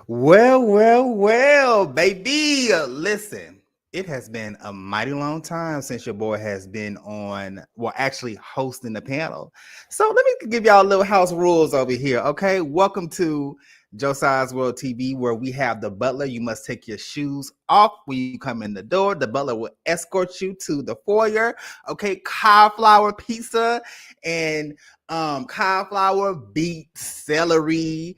Well, baby. Listen, it has been a mighty long time since your boy has been on, well, actually hosting the panel. So let me give y'all a little house rules over here, okay? Welcome to Josiah's World TV, where we have the butler. You must take your shoes off when you come in the door. The butler will escort you to the foyer, okay? Cauliflower pizza and cauliflower, beets, celery,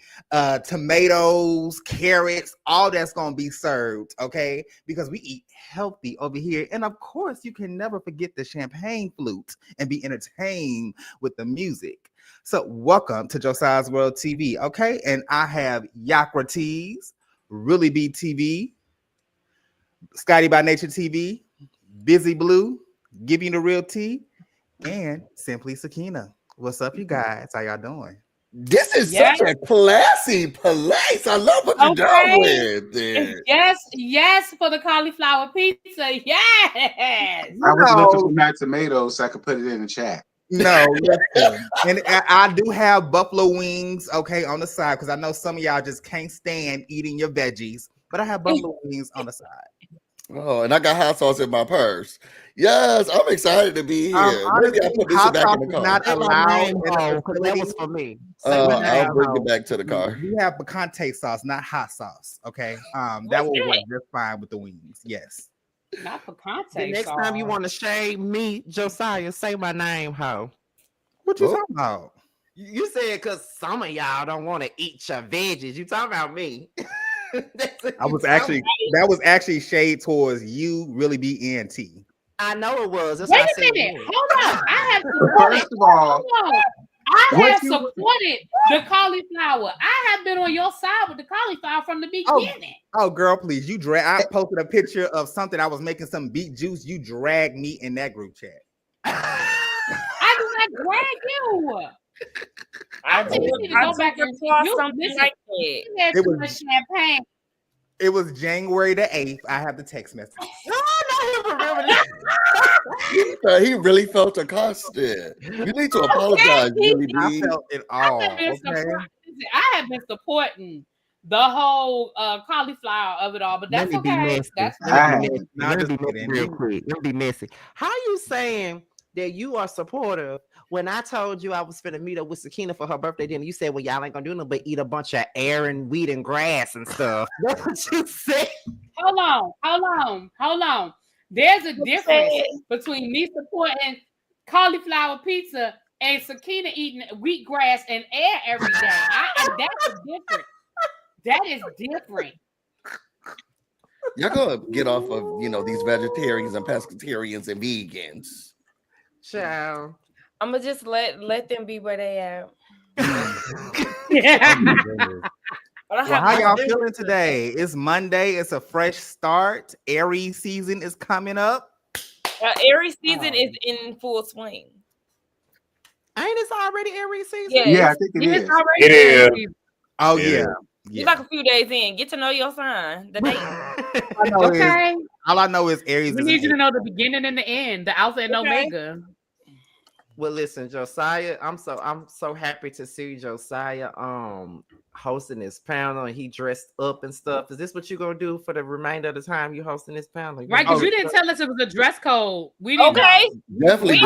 tomatoes, carrots, all that's gonna be served, okay? Because we eat healthy over here. And of course, you can never forget the champagne flute and be entertained with the music. So welcome to Josiah's World TV, okay? And I have Yocrates, Really Be TV, Scotty by Nature TV, Busy Blue, Give You the Real Tea, and Simply Sakina. What's up, you guys? How y'all doing? This is such a classy place. I love what you're doing with it. Yes, for the cauliflower pizza. Yes. I was looking for my tomatoes so I could put it in the chat. No, listen. And I do have buffalo wings, okay, on the side, because I know some of y'all just can't stand eating your veggies, but I have buffalo wings on the side. Oh, and I got hot sauce in my purse. Yes, I'm excited to be here. Honestly, Maybe I put this hot back sauce in the is car. not allowed in the because that was for me. I'll bring it back to the car. We have picante sauce, not hot sauce. Okay, that will work just fine with the wings. Yes. Not picante. The next time you want to shade me, Josiah, say my name, ho. What you talking about? You said because some of y'all don't want to eat your veggies. You talking about me? That was actually shade towards you, Really Be ENT. I know it was. That's Wait a minute. Hold on. I have supported. First of all, I have supported the cauliflower. I have been on your side with the cauliflower from the beginning. Oh, girl, please. I posted a picture of something. I was making some beet juice. You dragged me in that group chat. I did not drag you. I think you need to go back and something like that. It was champagne. It was January the 8th. I have the text message. He really felt accosted. You need to apologize, Really. I felt it all. I have been supporting the whole cauliflower of it all, but that's okay. Let me be messy. How you saying that you are supportive when I told you I was finna meet up with Sakina for her birthday dinner? You said, well, y'all ain't gonna do nothing but eat a bunch of air and wheat and grass and stuff. That's what you said. Hold on. There's a difference between me supporting cauliflower pizza and Sakina eating wheatgrass and air every day. That's different. That is different. Y'all gonna get off of these vegetarians and pescatarians and vegans. Ciao. I'm gonna just let them be where they are. Well, how y'all feeling today? It's Monday. It's a fresh start. Aries season is coming up. Aries season is in full swing. Ain't it already Aries season? Yeah, I think it is. It is. Oh yeah. You're like a few days in. Get to know your sign. The date. All I know is Aries. We need you to know the beginning and the end, the Alpha and Omega. Well, listen, Josiah, I'm so happy to see Josiah hosting this panel, and he dressed up and stuff. Is this what you're gonna do for the remainder of the time you hosting this panel? Right, because you didn't tell us it was a dress code. We didn't know. Definitely.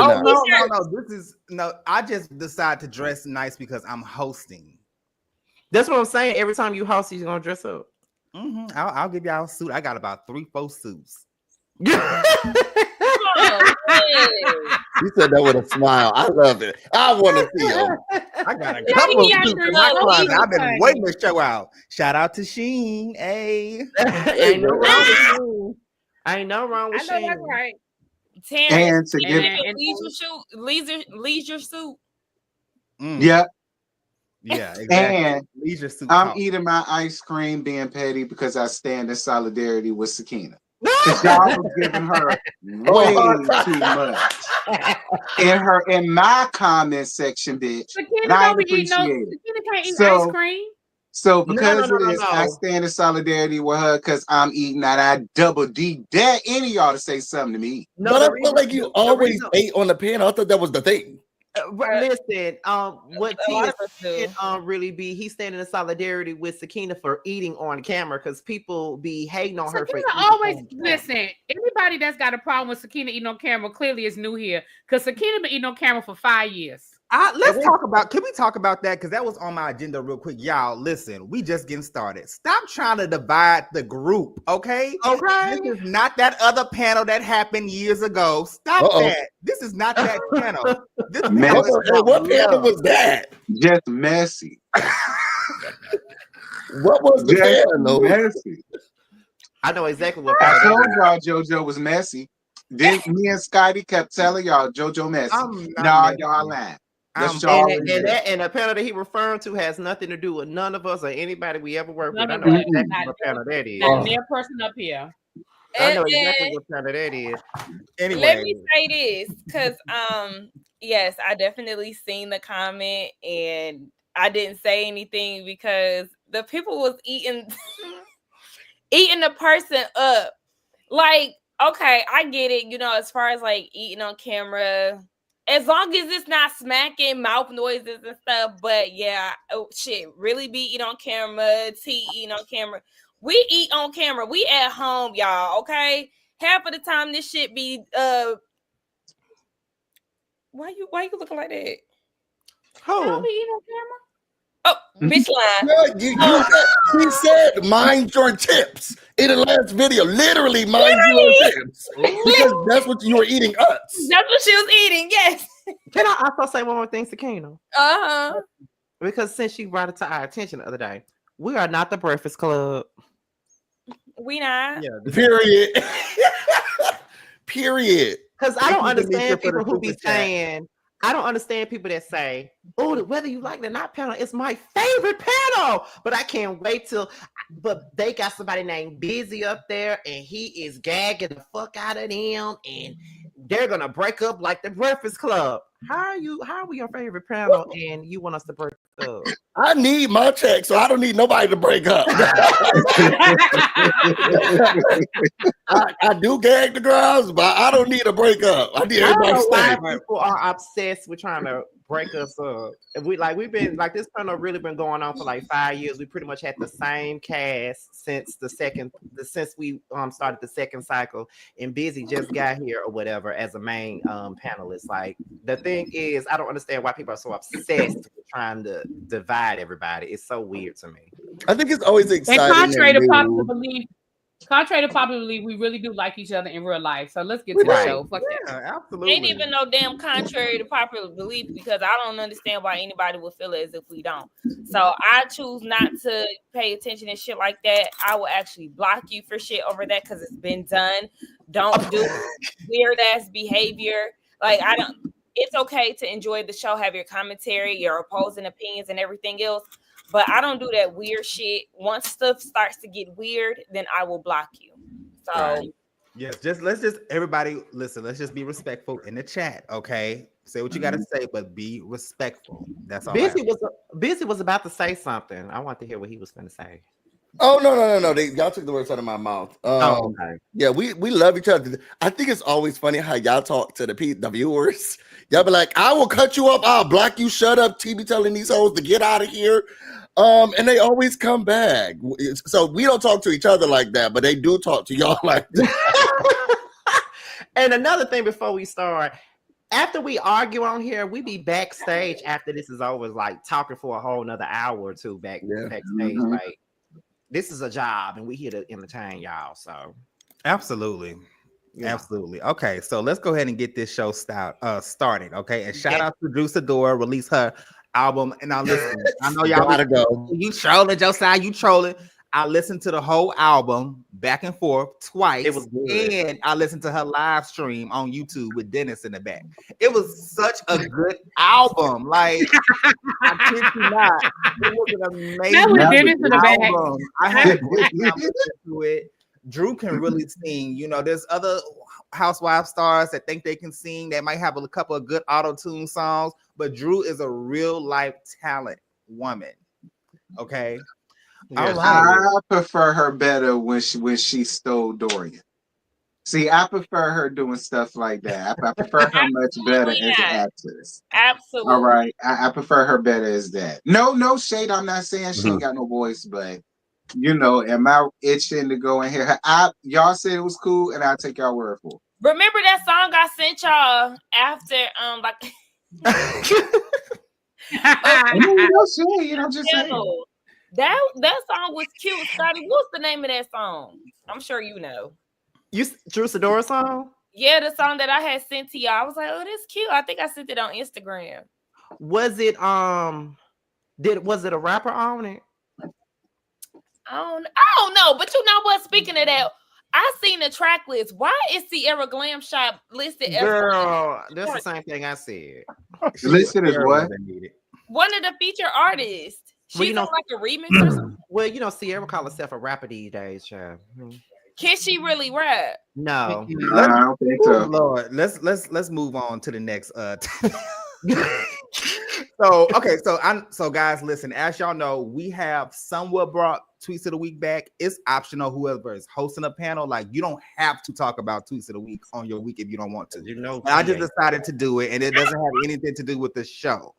No. I just decided to dress nice because I'm hosting. That's what I'm saying. Every time you host, you're gonna dress up. Mm-hmm. I'll give y'all a suit. I got about 3-4 suits. He said that with a smile. I love it. I want to see him. I got a couple of suits in my closet. I've been waiting to show out. Shout out to Sheen. Hey. Ain't no wrong with you. Ain't no wrong with Sheen. I know that's right. Terrence, and leisure suit. Yep. Yeah, exactly. And leisure suit. I'm eating my ice cream being petty because I stand in solidarity with Sakina. Because y'all was giving her way too much in my comment section, bitch. Sakina don't be eating Sakina can't eat ice cream. So because of this, I stand in solidarity with her because I'm eating that. I double D dare any of y'all to say something to me. No, but I feel like you always ate on the panel. I thought that was the thing. Listen, what a lot T of us do. really be, he's standing in solidarity with Sakina for eating on camera because people be hating on her for Sakina eating always on camera. listen. Anybody that's got a problem with Sakina eating on camera clearly is new here because Sakina been eating on camera for 5 years. Let's talk about. Can we talk about that? Because that was on my agenda real quick. Y'all, listen. We just getting started. Stop trying to divide the group. Okay. Okay. This is not that other panel that happened years ago. Stop that. This is not that panel. This panel is about what panel love. was that? Just messy. What was the Just panel? messy. I know exactly what I panel told y'all JoJo was messy. Then me and Scotty kept telling y'all JoJo messy. not Y'all lying. That's I'm what y'all and always that and the panel that he referring to has nothing to do with none of us or anybody we ever worked with. I None know of us. exactly what panel that is. Not a mere person up here. I know exactly what panel that is. Anyway, Let me say this, because yes, I definitely seen the comment and I didn't say anything because the people was eating the person up. Like, okay, I get it, as far as like eating on camera, as long as it's not smacking mouth noises and stuff. But yeah, really be eating on camera, eating on camera. We eat on camera. We at home, y'all, okay? Half of the time this shit be why you looking like that? How we eat on camera? Oh, bitch line. He said, mind your tips in the last video. Literally, mind your tips. Because that's what you were eating us. That's what she was eating, yes. Can I also say one more thing, Sakina? Uh-huh. Because since she brought it to our attention the other day, we are not the Breakfast Club. We not. yeah, Period. Period. Because I don't understand for the people who be super chat. saying, I don't understand people that say, oh, whether you like it or not panel is my favorite panel. But I can't wait but they got somebody named Busy up there and he is gagging the fuck out of them and they're gonna break up like the Breakfast Club. How are we your favorite panel and you want us to break up? I need my check, so I don't need nobody to break up. I do gag the girls, but I don't need a break up. I need everybody to stay. People are obsessed with trying to break us up. We've been like this panel really been going on for like 5 years. We pretty much had the same cast since we started the second cycle, and Busy just got here or whatever as a main panelist. Like the thing is, I don't understand why people are so obsessed with trying to divide everybody. It's so weird to me. I think it's always exciting. And contrary to popular belief, we really do like each other in real life. So let's get to the show. Fuck that. Absolutely. Ain't even no damn contrary to popular belief because I don't understand why anybody would feel as if we don't. So I choose not to pay attention and shit like that. I will actually block you for shit over that because it's been done. Don't do weird ass behavior. Like it's okay to enjoy the show, have your commentary, your opposing opinions and everything else. But I don't do that weird shit. Once stuff starts to get weird, then I will block you. So right. Yes, let's everybody listen. Let's just be respectful in the chat, okay? Say what you got to say, but be respectful. That's all. Busy was about to say something. I want to hear what he was going to say. Oh no! Y'all took the words out of my mouth. Okay. Yeah, we love each other. I think it's always funny how y'all talk to the viewers. Y'all be like, "I will cut you up. I'll block you. Shut up." TB telling these hoes to get out of here. And they always come back. So we don't talk to each other like that, but they do talk to y'all like that. And another thing before we start, after we argue on here, we be backstage after this is over, like talking for a whole another hour or two backstage. Like this is a job, and we here to entertain y'all. So absolutely. Yeah. Absolutely. Okay, so let's go ahead and get this show started. Okay, and shout out to Sidora, release her album. And now listen, I know y'all gotta go. You trolling, Josiah, you trolling. I listened to the whole album back and forth twice. It was good. And I listened to her live stream on YouTube with Dennis in the back. It was such a good album. Like, I kid you not. It was an amazing Dennis in the back. album. I had a great time listening to it. Drew can really sing. You know, there's other housewife stars that think they can sing that might have a couple of good auto-tune songs, but Drew is a real life talent woman. Okay. Yes. I prefer her better when she stole Dorian. See, I prefer her doing stuff like that. I prefer her much better as an actress. Absolutely. All right. I prefer her better as that. No shade. I'm not saying she ain't got no voice, but am I itching to go and hear her? Y'all said it was cool, and I'll take y'all word for it. Remember that song I sent y'all after Just saying. That song was cute. Scotty, what's the name of that song? I'm sure you know. Drew Sidora song? Yeah, the song that I had sent to y'all. I was like, oh, that's cute. I think I sent it on Instagram. Was it was it a rapper on it? I don't know, but you know what? Speaking of that, I seen the track list. Why is Sierra Glam Shop listed as Girl, that's the same thing I said. Listed as what? One of the featured artists. She's on like a remix or something. Well, Sierra call herself a rapper these days, child. Can she really rap? No. I don't think so. Lord, let's move on to the next So guys, listen, as y'all know, we have somewhat brought tweets of the week back. It's optional. Whoever is hosting a panel, like, you don't have to talk about tweets of the week on your week if you don't want to. I just decided to do it, and it doesn't have anything to do with the show.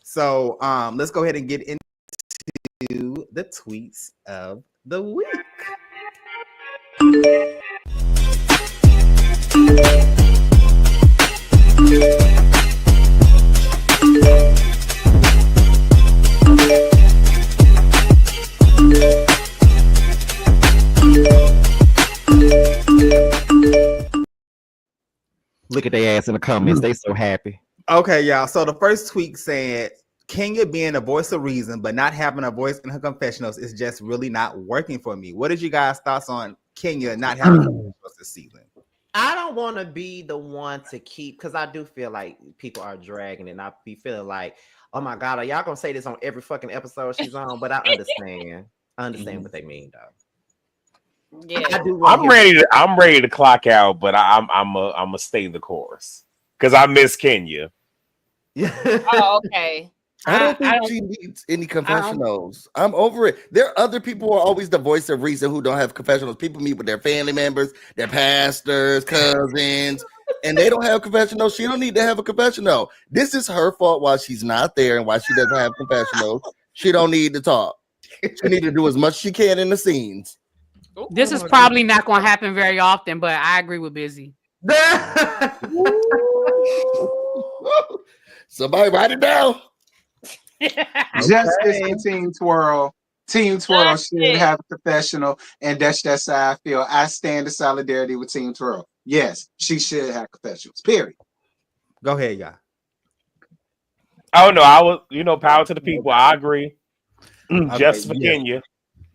So let's go ahead and get into the tweets of the week. Look at their ass in the comments. They so happy. Okay, y'all. So the first tweet said, Kenya being a voice of reason, but not having a voice in her confessionals is just really not working for me. What is you guys' thoughts on Kenya not having a confessionals this season? I don't want to be the one to keep, because I do feel like people are dragging it, and I be feeling like, oh my God, are y'all gonna say this on every fucking episode she's on? But I understand. I understand what they mean, though. Yeah, I'm ready to clock out, but I'm a stay the course because I miss Kenya. Oh, okay. I don't think she needs any confessionals. I'm over it. There are other people who are always the voice of reason who don't have confessionals. People meet with their family members, their pastors, cousins, and they don't have confessionals. She don't need to have a confessional. This is her fault while she's not there and why she doesn't have confessionals. She don't need to talk. She need to do as much as she can in the scenes. This is probably not going to happen very often, but I agree with Busy. Somebody write it down. Justice and Team Twirl. Team Twirl should have a confessional, and that's how I feel. I stand in solidarity with Team Twirl. Yes, she should have confessionals. Period. Go ahead, y'all. Oh no, I was, power to the people. I agree. Just for Kenya.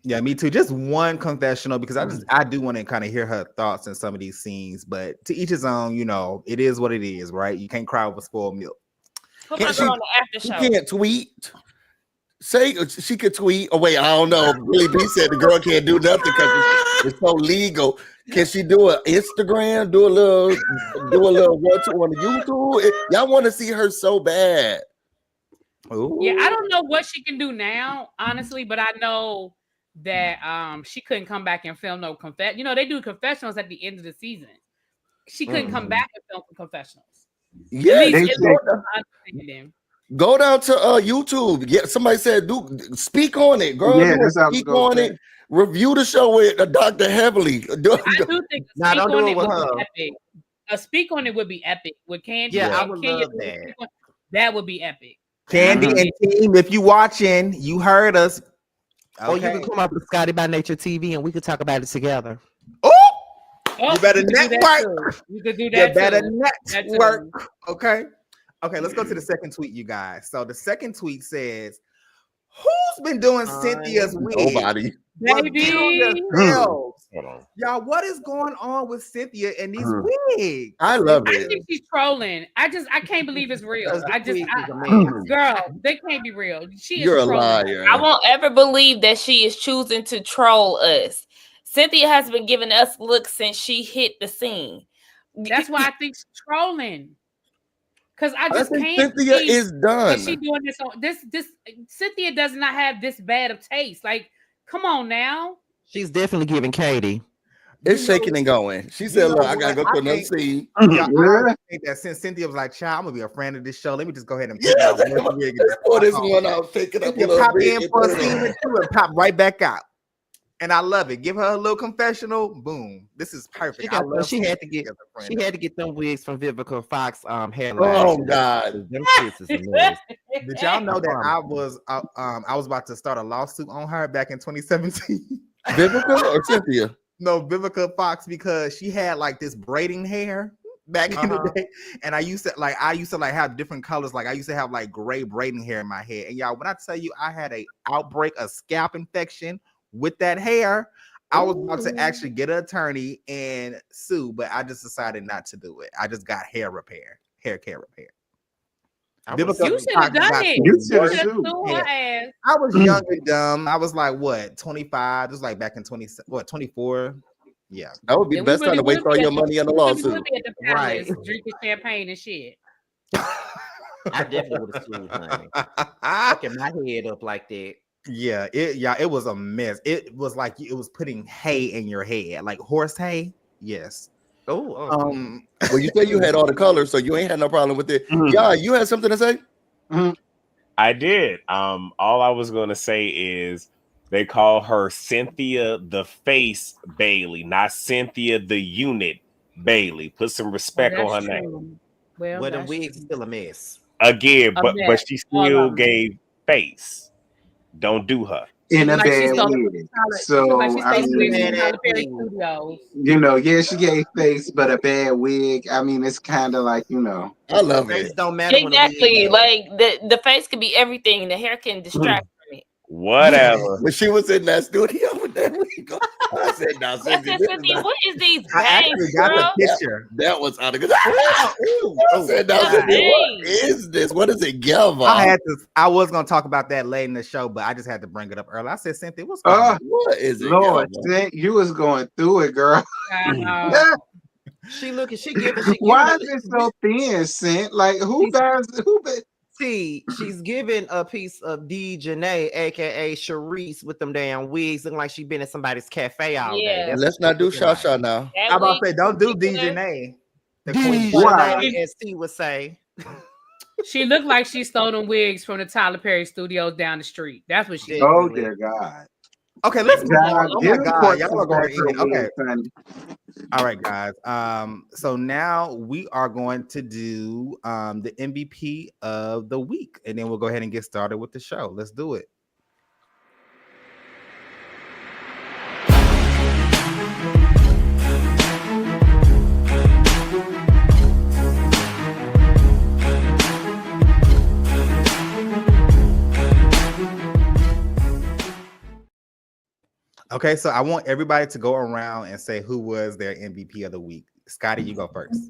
Yeah, me too. Just one confessional, because I do want to kind of hear her thoughts in some of these scenes, but to each his own. It is what it is, right? You can't cry over spoiled milk. On the after show. She can't tweet. Say she could tweet. Oh wait, I don't know. Billy B said the girl can't do nothing because it's so legal. Can she do an Instagram? Do a little one-two on the YouTube? Y'all want to see her so bad. Ooh. Yeah, I don't know what she can do now, honestly, but I know that she couldn't come back and film no they do confessionals at the end of the season. She couldn't come back and film confessionals. Yeah, go down to YouTube. Yeah, somebody said, speak on it, girl. Yeah, speak on it. Review the show with Dr. Heavily. I do think don't do it with her. Epic. A speak on it would be epic with Candy. Yeah, I would love that. That would be epic. Candy and team, if you watching, you heard us. Okay. Or you can come up with Scotty by Nature TV and we could talk about it together. You better network. You could do that. You better network. Okay. Let's go to the second tweet, you guys. So the second tweet says, "Who's been doing Cynthia's wig? Nobody. Baby. Y'all, what is going on with Cynthia and these wigs? I love I it. think she's trolling. I can't believe it's real. Girl, they can't be real. You're a liar. I won't ever believe that she is choosing to troll us. Cynthia has been giving us looks since she hit the scene. That's why I think she's trolling. Because I can't. Cynthia is done. She doing this on this. Cynthia does not have this bad of taste. Like, come on now. She's definitely giving Katie. It's shaking and going. She said, "Look, I gotta go to another scene." Yeah, I think that since Cynthia was like, "Child, I'm gonna be a friend of this show. Let me just go ahead and pick Yeah, my wig and just pour this pop one out, take it up a You little pop bit, in and for put a it scene or on. two and pop right back out. And I love it. Give her a little confessional. Boom. This is perfect. She had to get them wigs from Vivica Fox hairline. Oh God. Them shits is a mess. Did y'all know that I was about to start a lawsuit on her back in 2017? Vivica or Cynthia? No, Vivica Fox, because she had like this braiding hair back in the day. And I used to have different colors. Like I used to have like gray braiding hair in my head. And y'all, when I tell you I had a outbreak of scalp infection with that hair, I was about to actually get an attorney and sue, but I just decided not to do it. I just got hair care repair. You should have done it. You should have sued sued. her ass. I was young and dumb. I was like, what, 25? This was like back in 24? Yeah. That would be the best time to waste all your money on the lawsuit. Right. Drinking champagne and shit. I definitely would have sued, honey. Fucking my head up like that. Yeah, it was a mess. It was like it was putting hay in your head, like horse hay. Yes. Well, you say you had all the colors, so you ain't had no problem with it. Yeah, you had something to say? I did. All I was gonna say is they call her Cynthia the Face Bailey, not Cynthia the Unit Bailey. Put some respect on her name. Well, the wig's still a mess. Again, but she still gave face. Don't do her. In a bad way. So I mean, she gave face, but a bad wig. I mean, it's kind of like, I love it. Don't matter. Exactly. Like the face could be everything. The hair can distract from it. Whatever. When she was in that studio with that wig on, I said, "Now, Cynthia, what is these I actually got the picture. That was out of good." I said, "Now, Cynthia, what is this? What is it, Gelva?" I was gonna talk about that late in the show, but I just had to bring it up early. I said, "Cynthia, what's going on? What is it, Lord, you was going through it, girl." She Why is it so thin, Cint? Like who? See, she's giving a piece of D. Janae, aka Sharice, with them damn wigs, looking like she been at somebody's cafe all day. Let's not do Shasha now. I'm about to say, don't do D. Janae. The Queen Janae, as T would say. She looked like she stole them wigs from the Tyler Perry studios down the street. That's what she did. Oh dear God. Okay, let's move on. Oh my God, y'all are going to eat. Okay. All right, guys. So now we are going to do the MVP of the week, and then we'll go ahead and get started with the show. Let's do it. Okay, so I want everybody to go around and say who was their MVP of the week. Scotty, you go first.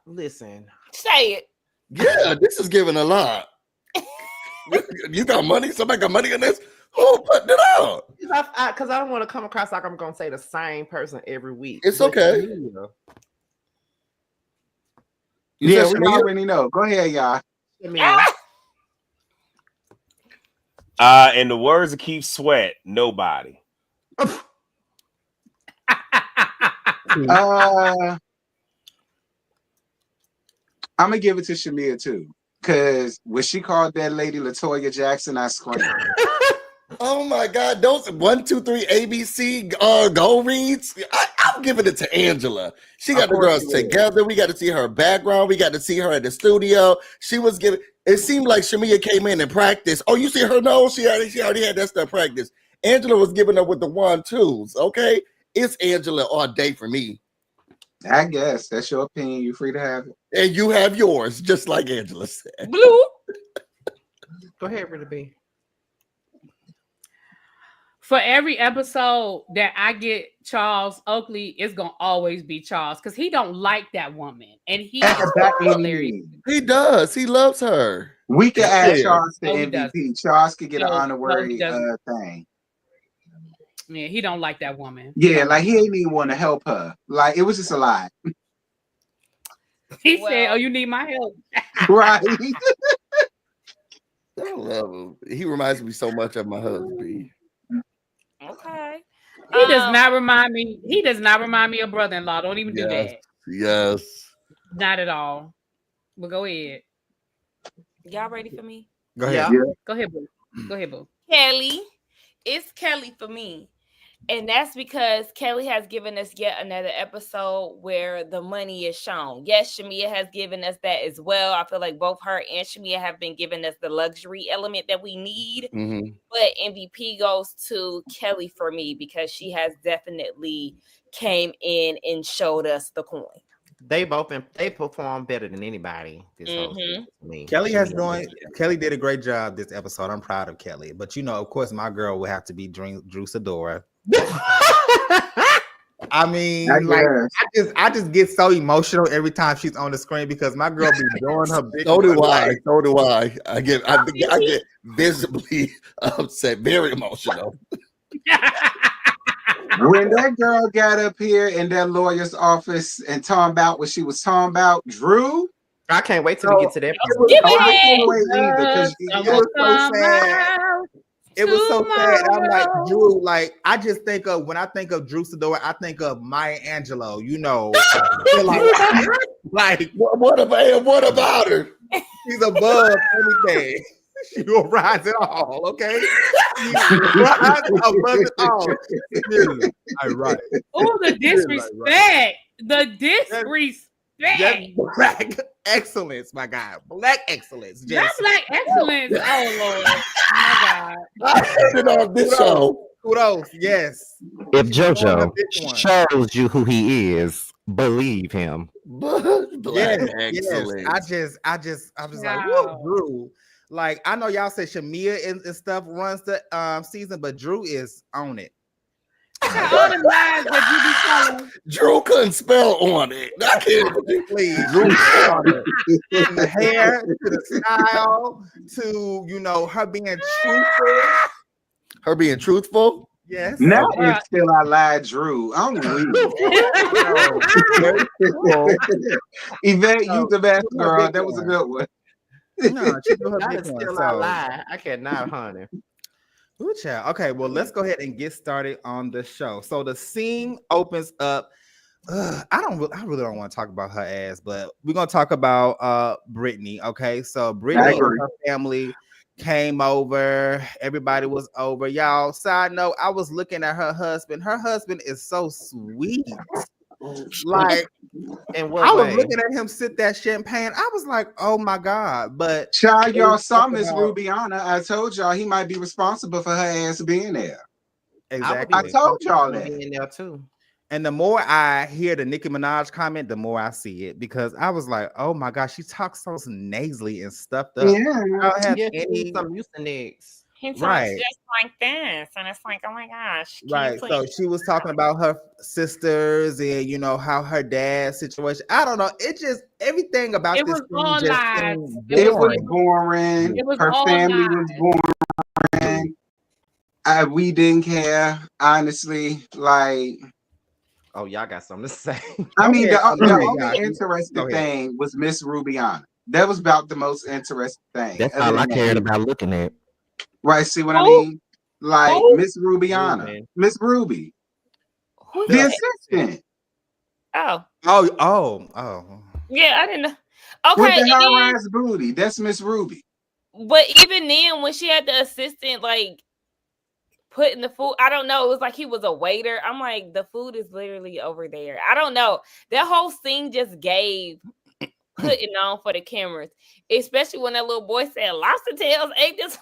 Listen. Say it. Yeah, this is giving a lot. You got money? Somebody got money in this? Who put it out? Because I don't want to come across like I'm going to say the same person every week. It's okay. Yeah, we already know. Go ahead, y'all. In the words of Keith Sweat, nobody. I'm gonna give it to Shamia too, because when she called that lady LaToya Jackson, I screamed. Oh my God! Those 1, 2, 3 ABC goal reads. I'm giving it to Angela. She got the girls together. We got to see her background. We got to see her at the studio. She was giving. It seemed like Shamia came in and practiced. Oh, you see her nose? She already had that stuff practiced. Angela was giving her with the 1-2s. Okay, it's Angela all day for me. I guess that's your opinion. You're free to have it, and you have yours, just like Angela said. Blue. Go ahead, Brittany. For every episode that I get Charles Oakley, it's gonna always be Charles because he don't like that woman, and he hilarious. He does. He loves her. We can add Charles to MVP. Charles could get an honorary thing. Yeah, he don't like that woman. Yeah, like he ain't even want to help her. Like it was just a lot. He said, "Oh, you need my help." Right. I love him. He reminds me so much of my husband. Okay. He does not remind me. He does not remind me of brother-in-law. Don't even do Yes. that. Yes. Not at all. But go ahead. Y'all ready for me? Go ahead. Yeah. Go ahead, boo. Go ahead, boo. Kelly. It's Kelly for me. And that's because Kelly has given us yet another episode where the money is shown. Yes, Shamia has given us that as well. I feel like both her and Shamia have been giving us the luxury element that we need. Mm-hmm. But MVP goes to Kelly for me because she has definitely came in and showed us the coin. They perform better than anybody this whole season to me. Kelly did a great job this episode. I'm proud of Kelly. But of course, my girl would have to be Drew Sidora. I mean, I just get so emotional every time she's on the screen because my girl be doing her big. So do I. So do I. I get visibly upset, very emotional. When that girl got up here in that lawyer's office and talking about what she was talking about, Drew. I can't wait till we get to that. I can't wait either because it was so sad. It was so sad. I'm like, Drew, like, I just think of, when I think of Drew Sidora, I think of Maya Angelou, like what about her? She's above everything. She will rise it all, okay? She rise above it all. All right. Oh, the disrespect. The disrespect. That's black excellence, my guy. Black excellence. Not black excellence. Oh, Lord. My God. I heard it on this show. Kudos, yes. If JoJo shows you who he is, believe him. Black excellence. Yes. I just like, whoa, Drew. Like, I know y'all say Shamia and stuff runs the season, but Drew is on it. All the lies that you be telling. Drew couldn't spell on it. I can't please. Drew on it. From the hair to the style to her being truthful. Her being truthful. Yes. Now it's still I lied, Drew. I'm weak. Yvette, you the best girl. That was a good one. No, she do her That big is one. still a lie. I cannot, honey. Ooh, child. Okay, well, let's go ahead and get started on the show. So the scene opens up. I really don't want to talk about her ass, but we're gonna talk about Brittany. Okay, so Brittany and her family came over. Everybody was over. Y'all, side note, I was looking at her husband. Her husband is so sweet. Like, and I was looking at him sip that champagne. I was like, oh my God. But child, y'all saw Miss Rubiana. I told y'all he might be responsible for her ass being there. Exactly. I told y'all that. In there too. And the more I hear the Nicki Minaj comment, the more I see it, because I was like, oh my gosh, she talks so nasally and stuffed up. Yeah, some Mucinex. He talks right. just like this, and it's like, oh my gosh. Right. So she was talking about her sisters and how her dad's situation. I don't know. It just everything about it this was all lies. It was boring. Her family was boring. We didn't care, honestly. Like, oh, y'all got something to say. I mean, the only interesting thing was Miss Rubiana. That was about the most interesting thing. That's all I cared about looking at. Right, see what I mean? Like Miss Rubiana, Miss Ruby, the assistant. Oh, yeah, I didn't know. Okay, with the high-rise booty, that's Miss Ruby. But even then, when she had the assistant like putting the food, I don't know. It was like he was a waiter. I'm like, the food is literally over there. I don't know. That whole scene just gave putting on for the cameras, especially when that little boy said lobster tails ate this.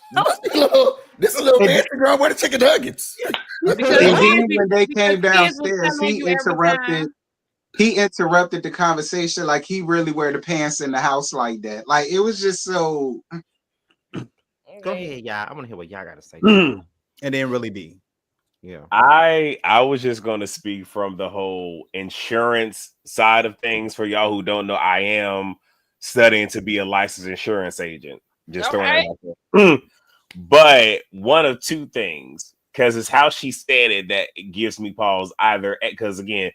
This little fancy girl with the chicken nuggets. And then when they came downstairs, he interrupted the conversation like he really wear the pants in the house like that. Like it was just so. Go ahead, y'all. I want to hear what y'all got to say. And then really be. Yeah. I was just going to speak from the whole insurance side of things. For y'all who don't know, I am studying to be a licensed insurance agent. Just throwing it out there. But one of two things, because it's how she said it that it gives me pause. Either because again,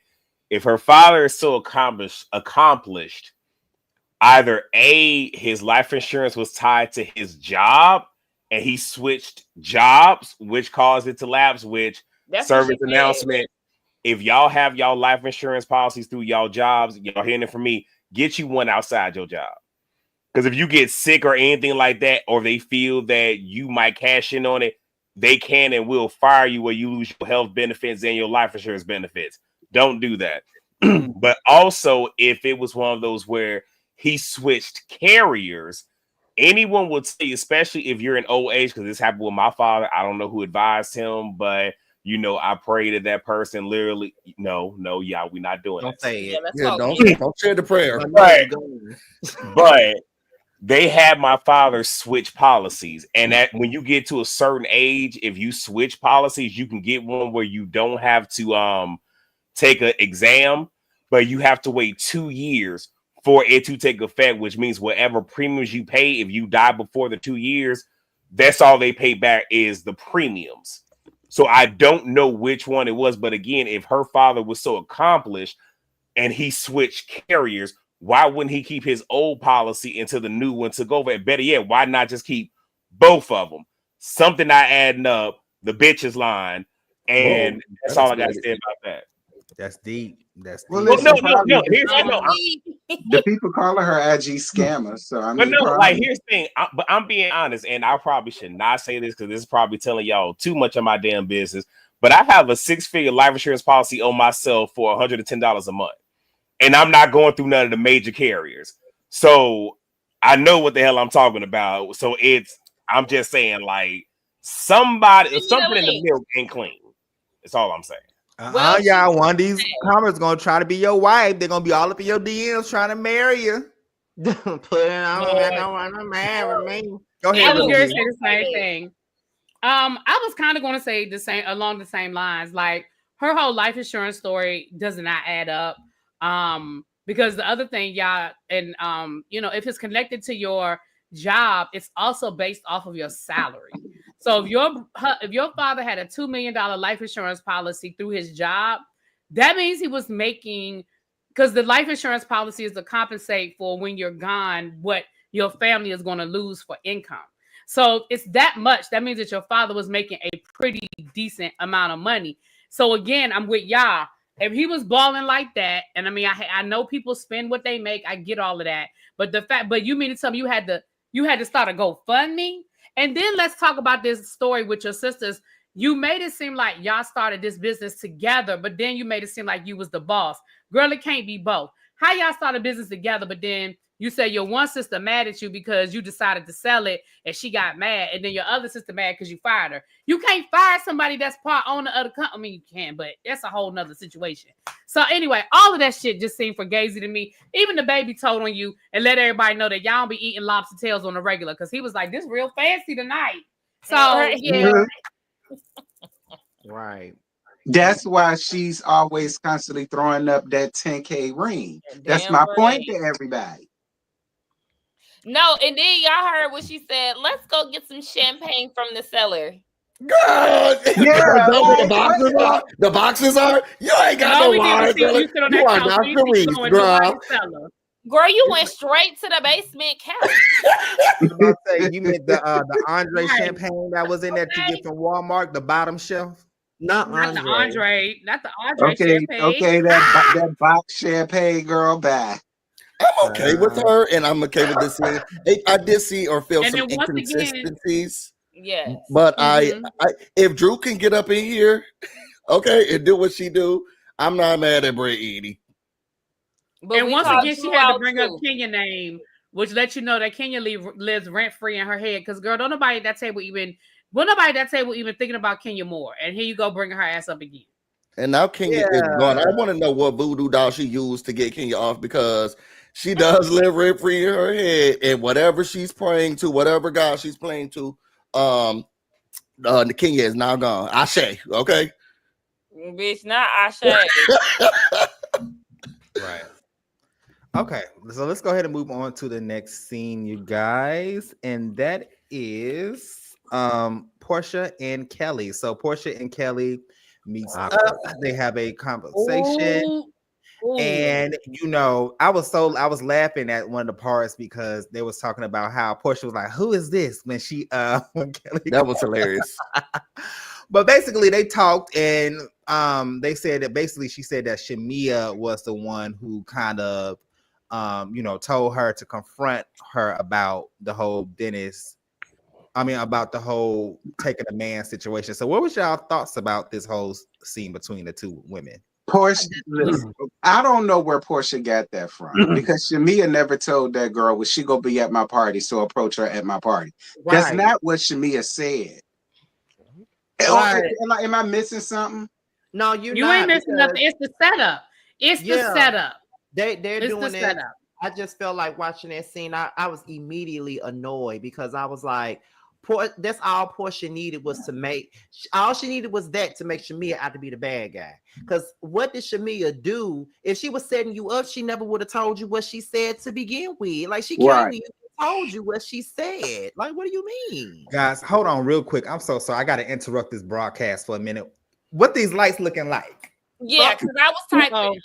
if her father is so accomplished, either his life insurance was tied to his job and he switched jobs, which caused it to lapse, which That's what Service she said. announcement. If y'all have y'all life insurance policies through y'all jobs, y'all hearing it from me, get you one outside your job. Because if you get sick or anything like that, or they feel that you might cash in on it, they can and will fire you where you lose your health benefits and your life insurance benefits. Don't do that. But also, if it was one of those where he switched carriers, anyone would say, especially if you're in old age, because this happened with my father. I don't know who advised him, but I pray that that person literally, no, y'all, we're not doing Don't that. say it. Yeah, don't share the prayer. Right. But they had my father switch policies, and that when you get to a certain age, if you switch policies, you can get one where you don't have to take an exam, but you have to wait 2 years for it to take effect, which means whatever premiums you pay, if you die before the 2 years, that's all they pay back is the premiums. So I don't know which one it was, but again, if her father was so accomplished and he switched carriers, why wouldn't he keep his old policy until the new one took over? And better yet, why not just keep both of them? Something not adding up, the bitches line, and that's all I got to say about that. That's deep. That's deep. Well, Well, listen, no. The people calling her IG scammer. So I mean, Here's the thing. But I'm being honest, and I probably should not say this because this is probably telling y'all too much of my damn business. But I have a 6-figure life insurance policy on myself for $110 a month, and I'm not going through none of the major carriers, so I know what the hell I'm talking about. So I'm just saying, like, something in the milk ain't clean. That's all I'm saying. Y'all, one of these comments gonna try to be your wife. They're gonna be all up in your DMs trying to marry you. Put it on. I don't want to marry me. Go ahead. I was going to say the same thing. I was kind of going to say along the same lines. Like, her whole life insurance story does not add up. Because the other thing, y'all, and if it's connected to your job, it's also based off of your salary. So if your father had a $2 million life insurance policy through his job, that means he was making, because the life insurance policy is to compensate for when you're gone, what your family is going to lose for income. So it's that much. That means that your father was making a pretty decent amount of money. So again, I'm with y'all. If he was balling like that, and I mean, I know people spend what they make. I get all of that. But you mean to tell me you had to start a GoFundMe? And then let's talk about this story with your sisters. You made it seem like y'all started this business together, but then you made it seem like you was the boss. Girl, it can't be both. How y'all start a business together, but then you say your one sister mad at you because you decided to sell it and she got mad, and then your other sister mad because you fired her. You can't fire somebody that's part owner of the company. I mean, you can, but that's a whole nother situation. So anyway, all of that shit just seemed fugazi to me. Even the baby told on you and let everybody know that y'all don't be eating lobster tails on the regular, because he was like, this real fancy tonight. So yeah. Right. That's why she's always constantly throwing up that 10K ring. That's my point to everybody. No, and then y'all heard what she said. Let's go get some champagne from the cellar. God, yeah, the boxes are. You ain't got no wine. You are not Therese, girl. Girl, you went straight to the basement couch. You meant the Andre champagne that was in there to get from Walmart, the bottom shelf. Not the Andre champagne. Okay, that box champagne, girl, back. I'm okay with her, and I'm okay with this scene. I did see or feel some inconsistencies. Yes, but I if Drew can get up in here, okay, and do what she do, I'm not mad at Brittany. And once again, she had to bring up Kenya name, which lets you know that Kenya lives rent free in her head. Because girl, don't nobody at that table even thinking about Kenya more. And here you go, bringing her ass up again. And now Kenya is gone. I want to know what voodoo doll she used to get Kenya off, because she does live rent free in her head, and whatever she's praying to, whatever God she's praying to, the Kenya is now gone. Ashe, okay, bitch, not Ashe. Right. Okay, so let's go ahead and move on to the next scene, you guys, and that is Porsha and Kelly. So Porsha and Kelly meets up. They have a conversation. Ooh. And I was laughing at one of the parts because they was talking about how Porsha was like, "Who is this?" when Kelly. That was hilarious. But basically, they talked and they said that basically she said that Shamia was the one who kind of told her to confront her about the whole about the whole taking a man situation. So what was y'all thoughts about this whole scene between the two women? Porsha, listen, I don't know where Porsha got that from because Shamia never told that girl, was she gonna be at my party, so approach her at my party. Right. That's not what Shamia said. Right. Am I missing something? No, you ain't missing nothing. It's the setup. It's the setup. They're doing it. I just felt like watching that scene. I was immediately annoyed because I was like, that's all Porsha needed was to make. All she needed was that to make Shamia out to be the bad guy. Because what did Shamia do? If she was setting you up, she never would have told you what she said to begin with. Like she came to you and told you what she said. Like, what do you mean? Guys, hold on real quick. I'm so sorry. I got to interrupt this broadcast for a minute. What these lights looking like? Yeah, because I was typing.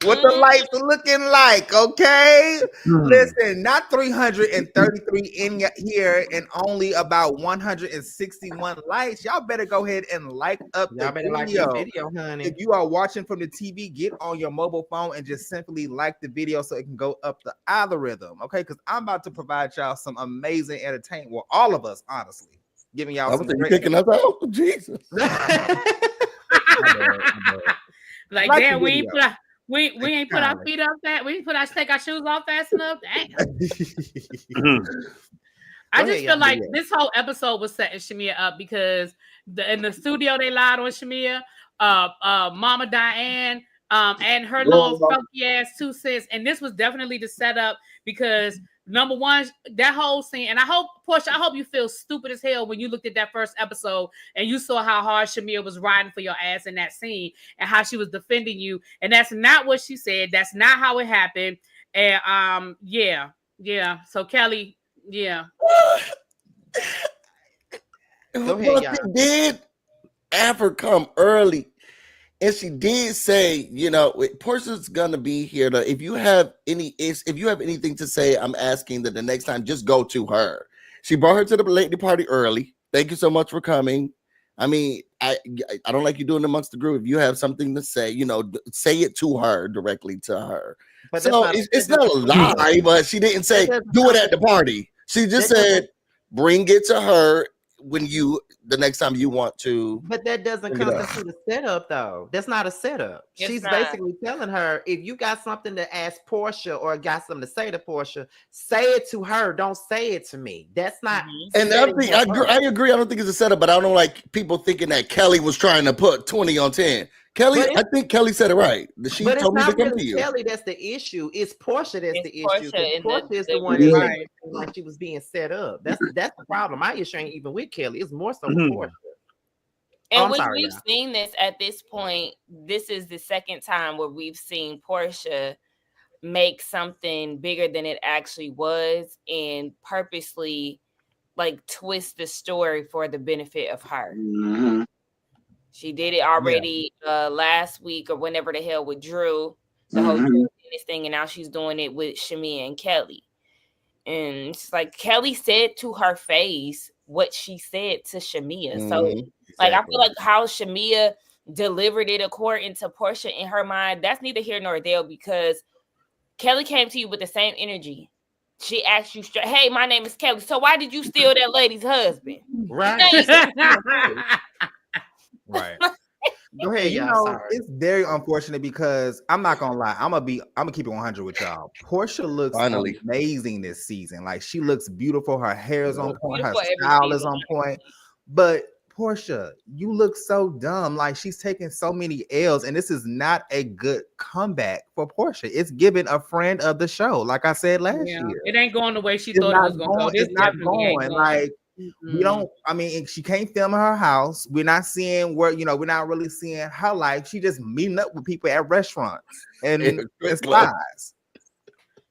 What the lights are looking like, okay? Listen, not 333 in here and only about 161 likes. Y'all better go ahead and like up the video. Like the video, honey. If you are watching from the TV, get on your mobile phone and just simply like the video so it can go up the algorithm, okay? Because I'm about to provide y'all some amazing entertainment. Well, all of us, honestly, giving y'all some great kicking us out. Jesus. Like damn, we ain't put our feet up that. We didn't take our shoes off fast enough. Damn. I just feel like this whole episode was setting Shamia up because in the studio they lied on Shamia, Mama Diane, and her little funky ass 2 cents. And this was definitely the setup because number one, that whole scene, and I hope, Porsha, I hope you feel stupid as hell when you looked at that first episode and you saw how hard Shamia was riding for your ass in that scene and how she was defending you. And that's not what she said. That's not how it happened. And yeah. So Kelly, yeah. But she did have her come early. And she did say, Porsha's gonna be here. If you have anything to say, I'm asking that the next time just go to her. She brought her to the lady party early. Thank you so much for coming. I mean, I don't like you doing it amongst the group. If you have something to say, say it to her, directly to her. But so it's not a lie, but she didn't say do it at the party. She just said bring it to her when the next time you want to. But that doesn't constitute a setup, though. That's not a setup. She's basically telling her, if you got something to ask Porsha or got something to say to Porsha, say it to her. Don't say it to me. That's not. And I agree. I don't think it's a setup, but I don't like people thinking that Kelly was trying to put 20 on 10. Kelly, I think Kelly said it right. She told me to come to you. Kelly, that's the issue. It's Porsha that's the issue. Porsha is the one that like she was being set up. That's the problem. My issue ain't even with Kelly. It's more so with Porsha. And we've seen this at this point. This is the second time where we've seen Porsha make something bigger than it actually was and purposely like twist the story for the benefit of her. Mm-hmm. She did it already last week or whenever the hell with Drew, the whole Drew thing, and now she's doing it with Shamia and Kelly. And it's like Kelly said to her face what she said to Shamia. So like I feel like how Shamia delivered it according to Porsha in her mind, that's neither here nor there because Kelly came to you with the same energy. She asked you straight, hey, my name is Kelly. So why did you steal that lady's husband? Right. Right. Go ahead, y'all. It's very unfortunate because I'm not gonna lie. I'm gonna keep it 100 with y'all. Porsha looks amazing this season. Like she looks beautiful. Her hair is on point. Her style is on point. But Porsha, you look so dumb. Like she's taking so many L's, and this is not a good comeback for Porsha. It's giving a friend of the show. Like I said last year, it ain't going the way she thought it was gonna go. It's not going. Like. We don't. I mean, she can't film in her house. We're not seeing we're not really seeing her life. She just meeting up with people at restaurants and it's lies.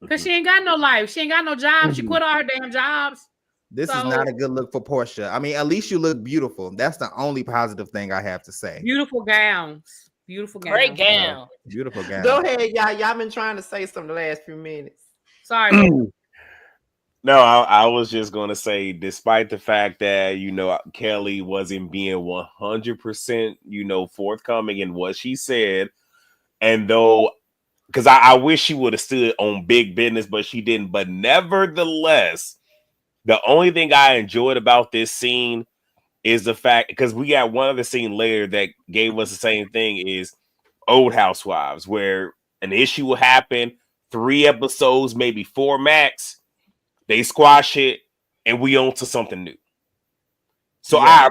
Because she ain't got no life. She ain't got no job. She quit all her damn jobs. This is not a good look for Porsha. I mean, at least you look beautiful. That's the only positive thing I have to say. Beautiful gowns. Beautiful gowns. Great gown. Beautiful gown. Go ahead, y'all. Y'all been trying to say something the last few minutes. Sorry. No, I was just gonna say, despite the fact that Kelly wasn't being 100% forthcoming in what she said, and though, because I wish she would have stood on big business, but she didn't. But nevertheless, the only thing I enjoyed about this scene is the fact, because we got one other scene later that gave us the same thing, is Old Housewives, where an issue will happen, 3 episodes, maybe 4 max. They squash it, and we on to something new. So I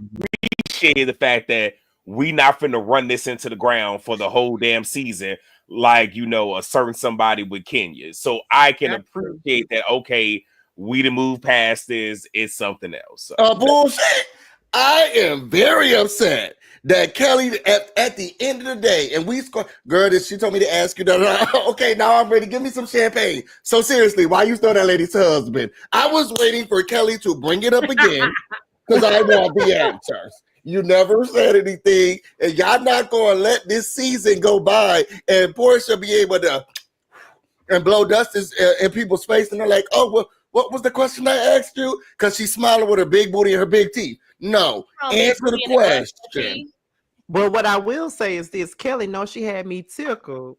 appreciate the fact that we not finna run this into the ground for the whole damn season, like a certain somebody with Kenya. So I can appreciate that. Okay, we to move past this. It's something else. So. Bullshit. I am very upset that Kelly at the end of the day, and girl, she told me to ask you that. Okay, now I'm ready. Give me some champagne. So seriously, why you stole that lady's husband? I was waiting for Kelly to bring it up again because I want the answers. You never said anything, and y'all not going to let this season go by and Porsha be able to and blow dust in people's face, and they're like, oh, well, what was the question I asked you? Because she's smiling with her big booty and her big teeth. No, answer the question. Well, what I will say is this: Kelly, she had me tickled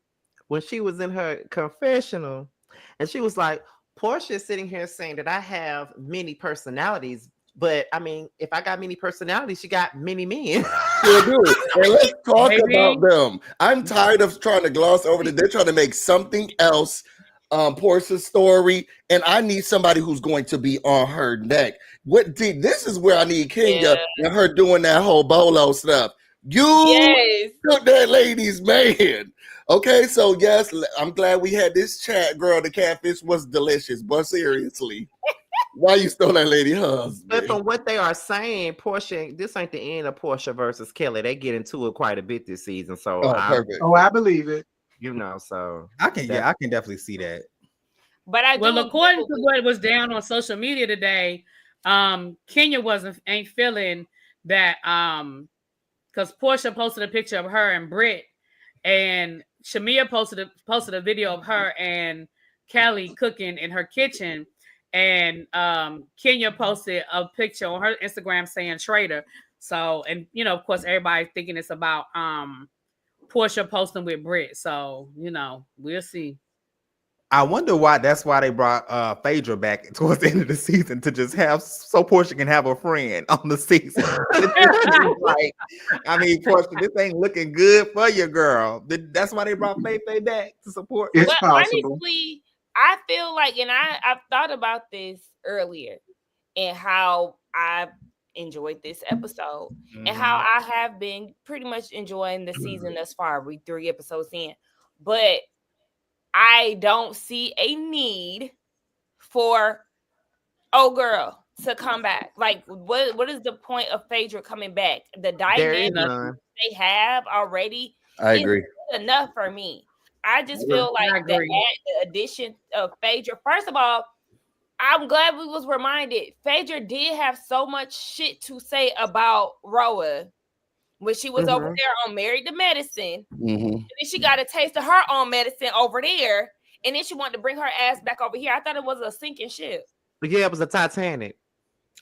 when she was in her confessional, and she was like, "Porsha is sitting here saying that I have many personalities, but I mean, if I got many personalities, she got many men." Sure do. And let's talk about them. I'm tired of trying to gloss over that. They're trying to make something else Porsha's story, and I need somebody who's going to be on her neck. This is where I need Kenya and her doing that whole bolo stuff. You took that lady's man. Okay, so yes, I'm glad we had this chat, girl. The catfish was delicious, but seriously, why you stole that lady husband? But from what they are saying, Porsha, this ain't the end of Porsha versus Kelly. They get into it quite a bit this season. So perfect. I believe it. So I can definitely see that. But according to what was down on social media today, Kenya ain't feeling that because Porsha posted a picture of her and Britt, and Shamia posted a video of her and Kelly cooking in her kitchen, and Kenya posted a picture on her Instagram saying traitor. So, and of course, everybody thinking it's about Porsha posting with Britt. So, we'll see. I wonder why. That's why they brought Phaedra back towards the end of the season, to just have so Porsha can have a friend on the season. Like, I mean, Porsha, this ain't looking good for you, girl. That's why they brought Faye back to support. It's possible. Honestly, I feel like, and I've thought about this earlier, and how I've enjoyed this episode, and how I have been pretty much enjoying the season thus far. We 3 episodes in, but I don't see a need for girl to come back. Like, what is the point of Phaedra coming back? The dynamic they have already, I agree, enough for me. I just feel like the addition of Phaedra. First of all, I'm glad we was reminded Phaedra did have so much shit to say about Roa when she was over there on Married to Medicine. And then she got a taste of her own medicine over there, and then she wanted to bring her ass back over here. I thought it was a sinking ship. Yeah, it was a Titanic.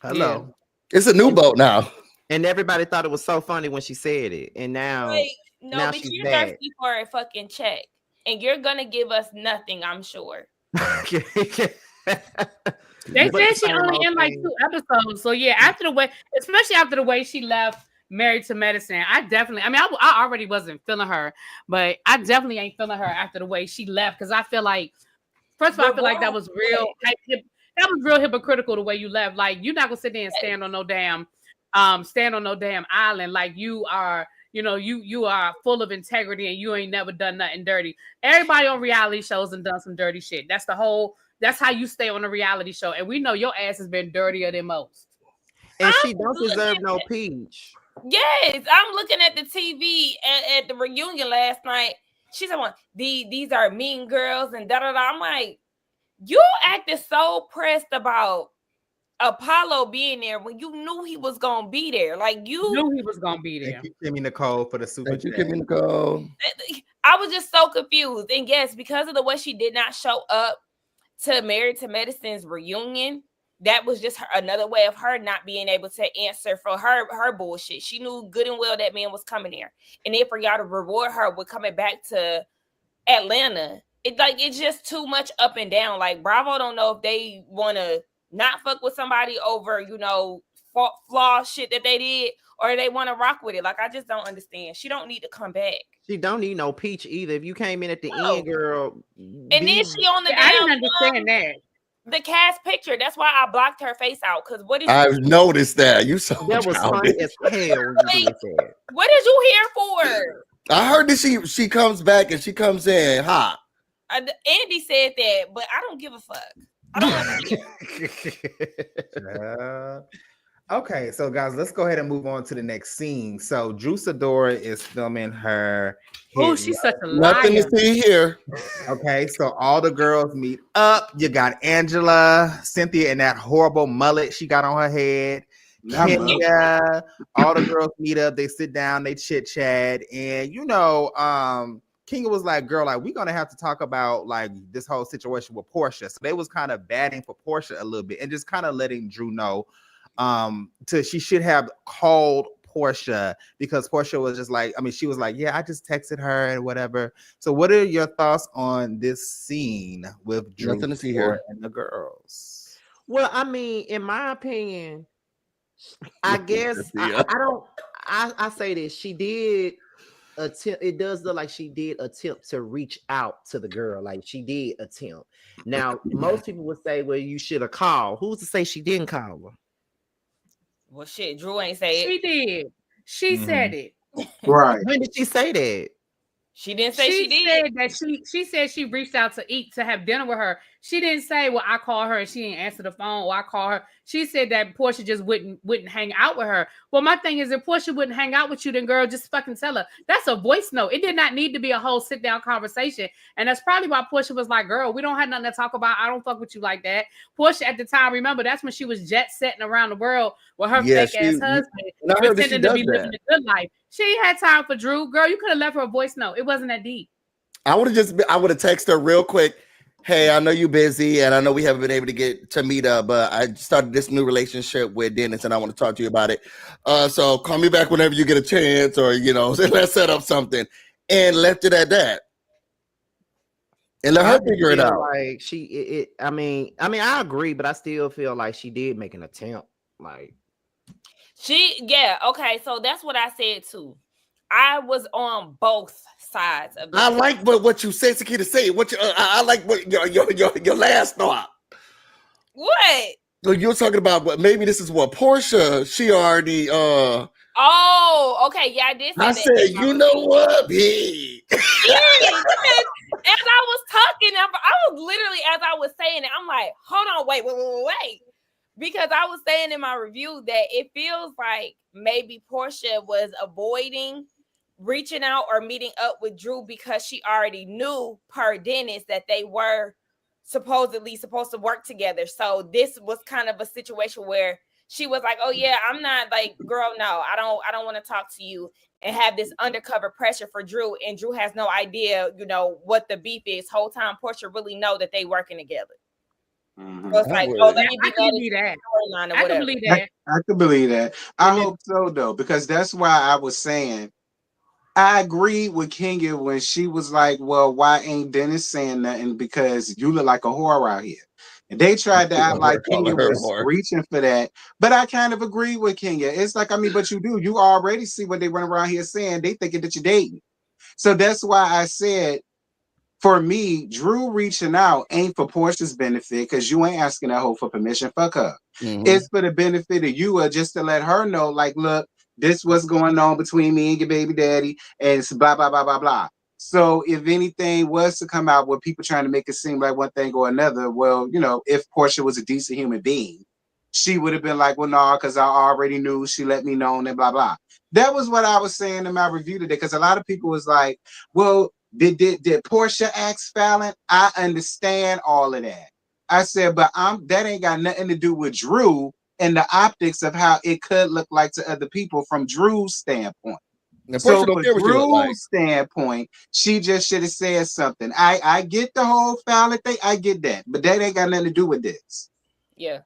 Hello. Yeah. It's a new boat now. And everybody thought it was so funny when she said it. And now, no, but you're thirsty for a fucking check, and you're gonna give us nothing, I'm sure. They said she only in like 2 episodes. So yeah, especially after the way she left Married to Medicine, I already wasn't feeling her, but I definitely ain't feeling her after the way she left, because I feel like, first of all, I feel like that was real hypocritical the way you left. Like, you're not gonna sit there and stand on no damn island like you are. You are full of integrity and you ain't never done nothing dirty. Everybody on reality shows and done some dirty shit. That's how you stay on a reality show. And we know your ass has been dirtier than most. And she don't deserve no peach. Yes, I'm looking at the TV at the reunion last night. She said, "Well, these are mean girls and da da da." I'm like, you acted so pressed about Apollo being there when you knew he was gonna be there. Like, you knew he was gonna be there. Thank you, Kimmy Nicole, for the super chat. Kimmy Nicole. I was just so confused, and yes, because of the way she did not show up to Married to Medicine's reunion, that was just another way of her not being able to answer for her bullshit. She knew good and well that man was coming there, and then for y'all to reward her with coming back to Atlanta, it's just too much up and down. Like, Bravo don't know if they want to not fuck with somebody over, flaw shit that they did, or they want to rock with it. Like, I just don't understand. She don't need to come back. She don't need no peach either. If you came in at the end, girl. And then she on the I didn't understand that. The cast picture. That's why I blocked her face out. Because what is I've noticed that. You so that was funny as hell. What is you here for? I heard that she comes back and she comes in hot. Andy said that, but I don't give a fuck. I don't want Okay, so guys, let's go ahead and move on to the next scene. So Drew Sidora is filming her. Oh, she's such a liar. Nothing to see here. Okay, so all the girls meet up. You got Angela, Cynthia, and that horrible mullet she got on her head. Kenya, all the girls meet up. They sit down, they chit chat, and Kenya was like, "Girl, like we're gonna have to talk about like this whole situation with Porsha." So they was kind of batting for Porsha a little bit and just kind of letting Drew know. She should have called Porsha because Porsha was just like, she was like, yeah, I just texted her and whatever. So what are your thoughts on this scene with Drew Nothing to see here and the girls? Well, in my opinion, I guess I say this. She did attempt. It does look like she did attempt to reach out to the girl. Like she did attempt. Now, most people would say, well, you should have called. Who's to say she didn't call her? Well, shit, Drew ain't say it. She did. She said it. Right. When did she say that? She didn't say she did. Said that she said she reached out to have dinner with her. She didn't say, well, I called her and she didn't answer the phone, or I called her. She said that Porsha just wouldn't hang out with her. Well, my thing is, if Porsha wouldn't hang out with you, then girl, just fucking tell her. That's a voice note. It did not need to be a whole sit down conversation. And that's probably why Porsha was like, girl, we don't have nothing to talk about. I don't fuck with you like that. Porsha at the time, remember, that's when she was jet setting around the world with her fake ass husband, pretending to be living a good life. She ain't had time for Drew. Girl, you could have left her a voice note. It wasn't that deep. I would have texted her real quick. Hey, I know you're busy and I know we haven't been able to get to meet up, but I started this new relationship with Dennis and I want to talk to you about it. So call me back whenever you get a chance, or, let's set up something, and left it at that. And let her figure it out. Like I agree, but I still feel like she did make an attempt. Like okay. So that's what I said too. I was on both sides of this. I like what you said, Sakita. Say what I like what your last thought. What? So you're talking about what? Maybe this is what Porsha. She already. Oh, okay. Yeah, I did. I said, you know what, B. As I was talking, I was literally, as I was saying it, I'm like, hold on, wait. Because I was saying in my review that it feels like maybe Porsha was avoiding reaching out or meeting up with Drew because she already knew, per Dennis, that they were supposedly supposed to work together. So this was kind of a situation where she was like, oh yeah, I'm not like, girl, no, I don't want to talk to you, and have this undercover pressure for Drew, and Drew has no idea, what the beef is. Whole time Porsha really know that they working together. Mm-hmm. So it's like, let me I can believe that. I can believe that. I can believe that. I hope so though, because that's why I was saying I agree with Kenya when she was like, well, why ain't Dennis saying nothing? Because you look like a whore out here. And they tried to act like Kenya was reaching for that. But I kind of agree with Kenya. It's like, but you do. You already see what they run around here saying. They thinking that you're dating. So that's why I said, for me, Drew reaching out ain't for Porsha's benefit, because you ain't asking that hoe for permission. Fuck her. Mm-hmm. It's for the benefit of you, just to let her know, like, look, this what's going on between me and your baby daddy, and it's blah, blah, blah, blah, blah. So if anything was to come out with people trying to make it seem like one thing or another, well, if Porsha was a decent human being, she would have been like, well, no, because I already knew. She let me know, and blah, blah. That was what I was saying in my review today, because a lot of people was like, well, did Porsha ask Fallon? I understand all of that. I said, but that ain't got nothing to do with Drew and the optics of how it could look like to other people from Drew's standpoint. So don't from care what you look Drew's like. standpoint, she just should have said something. I get the whole fouling thing. I get that. But that ain't got nothing to do with this. Yeah.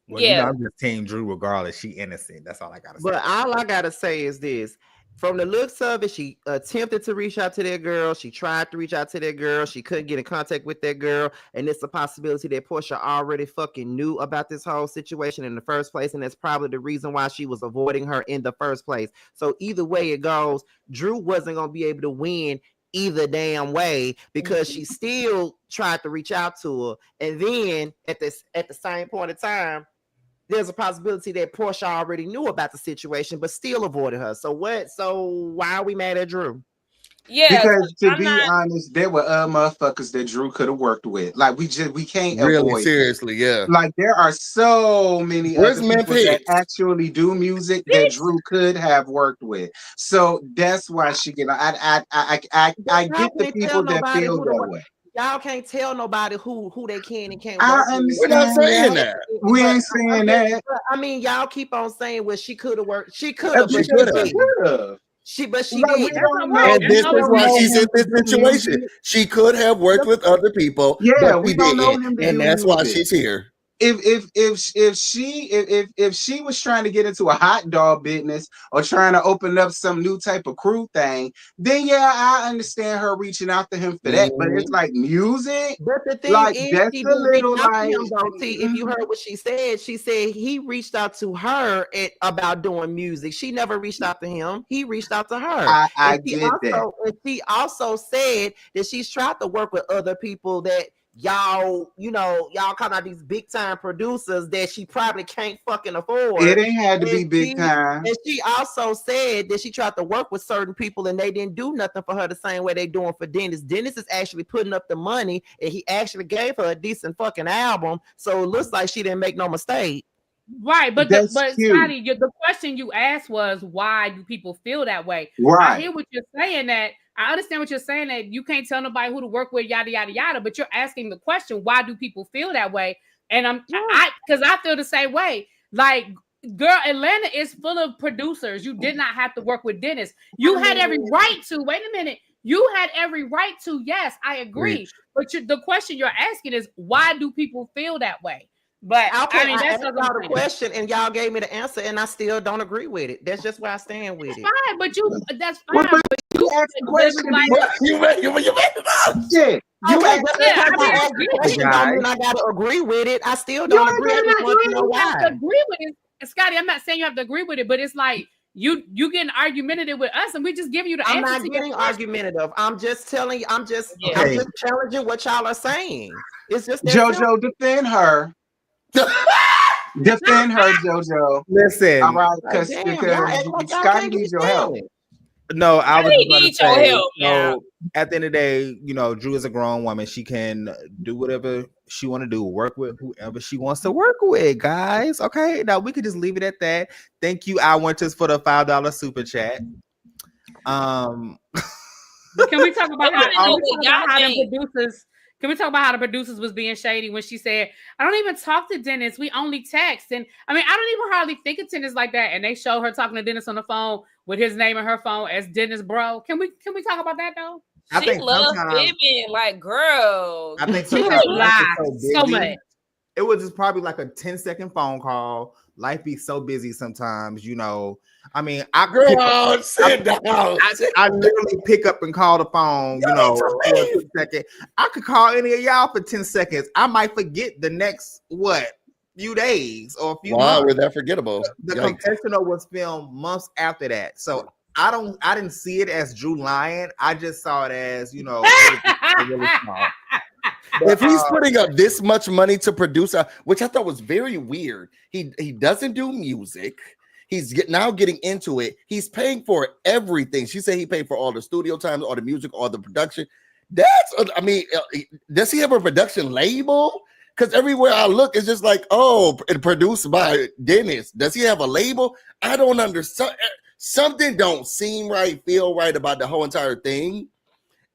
Well, you know, I'm just team Drew regardless. She innocent. That's all I gotta say. But all I gotta say is this. From the looks of it, she attempted to reach out to that girl. She tried to reach out to that girl. She couldn't get in contact with that girl. And it's a possibility that Porsha already fucking knew about this whole situation in the first place. And that's probably the reason why she was avoiding her in the first place. So either way it goes, Drew wasn't going to be able to win either damn way because she still tried to reach out to her. And then at the same point in time, there's a possibility that Porsha already knew about the situation, but still avoided her. So what? So why are we mad at Drew? Yeah, because to be honest, there were motherfuckers that Drew could have worked with. Like we can't really avoid seriously, yeah. Like there are so many Where's other people that Memphis? actually do music that Drew could have worked with. So that's why she get. I get the people that feel that way. Y'all can't tell nobody who they can and can't I work understand. We're not saying that. We ain't saying that. I mean, y'all keep on saying, well, she could have worked. She could have, but She could have. She Like, did. we don't know. And this is why know she's in him this to do situation. music. She could have worked with other people, Yeah, but we she don't know him didn't, to and do that's why music. she's here. If she was trying to get into a hot dog business or trying to open up some new type of crew thing, then yeah, I understand her reaching out to him for that. But it's like music. But the thing Like is, that's she a didn't reach little out like. to him, though. See, if you heard what she said he reached out to her about doing music. She never reached out to him. He reached out to her. I get that. And she also said that she's tried to work with other people that y'all kind of these big time producers that she probably can't fucking afford. It ain't had to be big time. And she also said that she tried to work with certain people and they didn't do nothing for her the same way they doing for Dennis. Dennis is actually putting up the money and he actually gave her a decent fucking album. So it looks like she didn't make no mistake. Right, but cute. Scotty, the question you asked was why do people feel that way? Right. I hear what you're saying. That I understand what you're saying, that you can't tell nobody who to work with, yada yada yada. But you're asking the question, why do people feel that way? And because I feel the same way. Like, girl, Atlanta is full of producers. You did not have to work with Dennis. You had every right to. Wait a minute. You had every right to. Yes, I agree. But the question you're asking is, why do people feel that way? But I mean, that's y'all the question, and y'all gave me the answer, and I still don't agree with it. That's just where I stand with it. Fine, but that's fine. But you asked the question. You made it up. Shit. Okay, but I gotta agree with it. I still don't agree. You have to agree with it, Scotty. I'm not saying you have to agree with it, but it's like you getting argumentative with us, and we just give you the answer. I'm not getting argumentative. I'm just telling you. I'm just challenging what y'all are saying. It's just JoJo, defend her. Defend her, JoJo. Listen, all right, because Scotty needs your help. No, I was going to say, help, so at the end of the day, Drew is a grown woman. She can do whatever she want to do, work with whoever she wants to work with, guys. Okay, now we could just leave it at that. Thank you, I Winters, for the $5 super chat. Can we talk about how the producers? Can we talk about how the producers was being shady when she said, I don't even talk to Dennis. We only text. And I mean, I don't even hardly think of Dennis like that. And they show her talking to Dennis on the phone with his name in her phone as Dennis bro. Can we talk about that though? She loves women, like, girl. I think sometimes so much. It was just probably like a 10-second phone call. Life be so busy sometimes, I mean, I literally pick up and call the phone, for a quick second. I could call any of y'all for 10 seconds. I might forget the next few days or a few months. We're that forgettable. The confessional was filmed months after that. So I didn't see it as Drew lying. I just saw it as, really small. If he's putting up this much money to produce, which I thought was very weird, he doesn't do music. He's now getting into it. He's paying for everything. She said he paid for all the studio time, all the music, all the production. Does he have a production label? Because everywhere I look, it's just like, produced by Dennis. Does he have a label? I don't understand. Something don't seem right, feel right about the whole entire thing.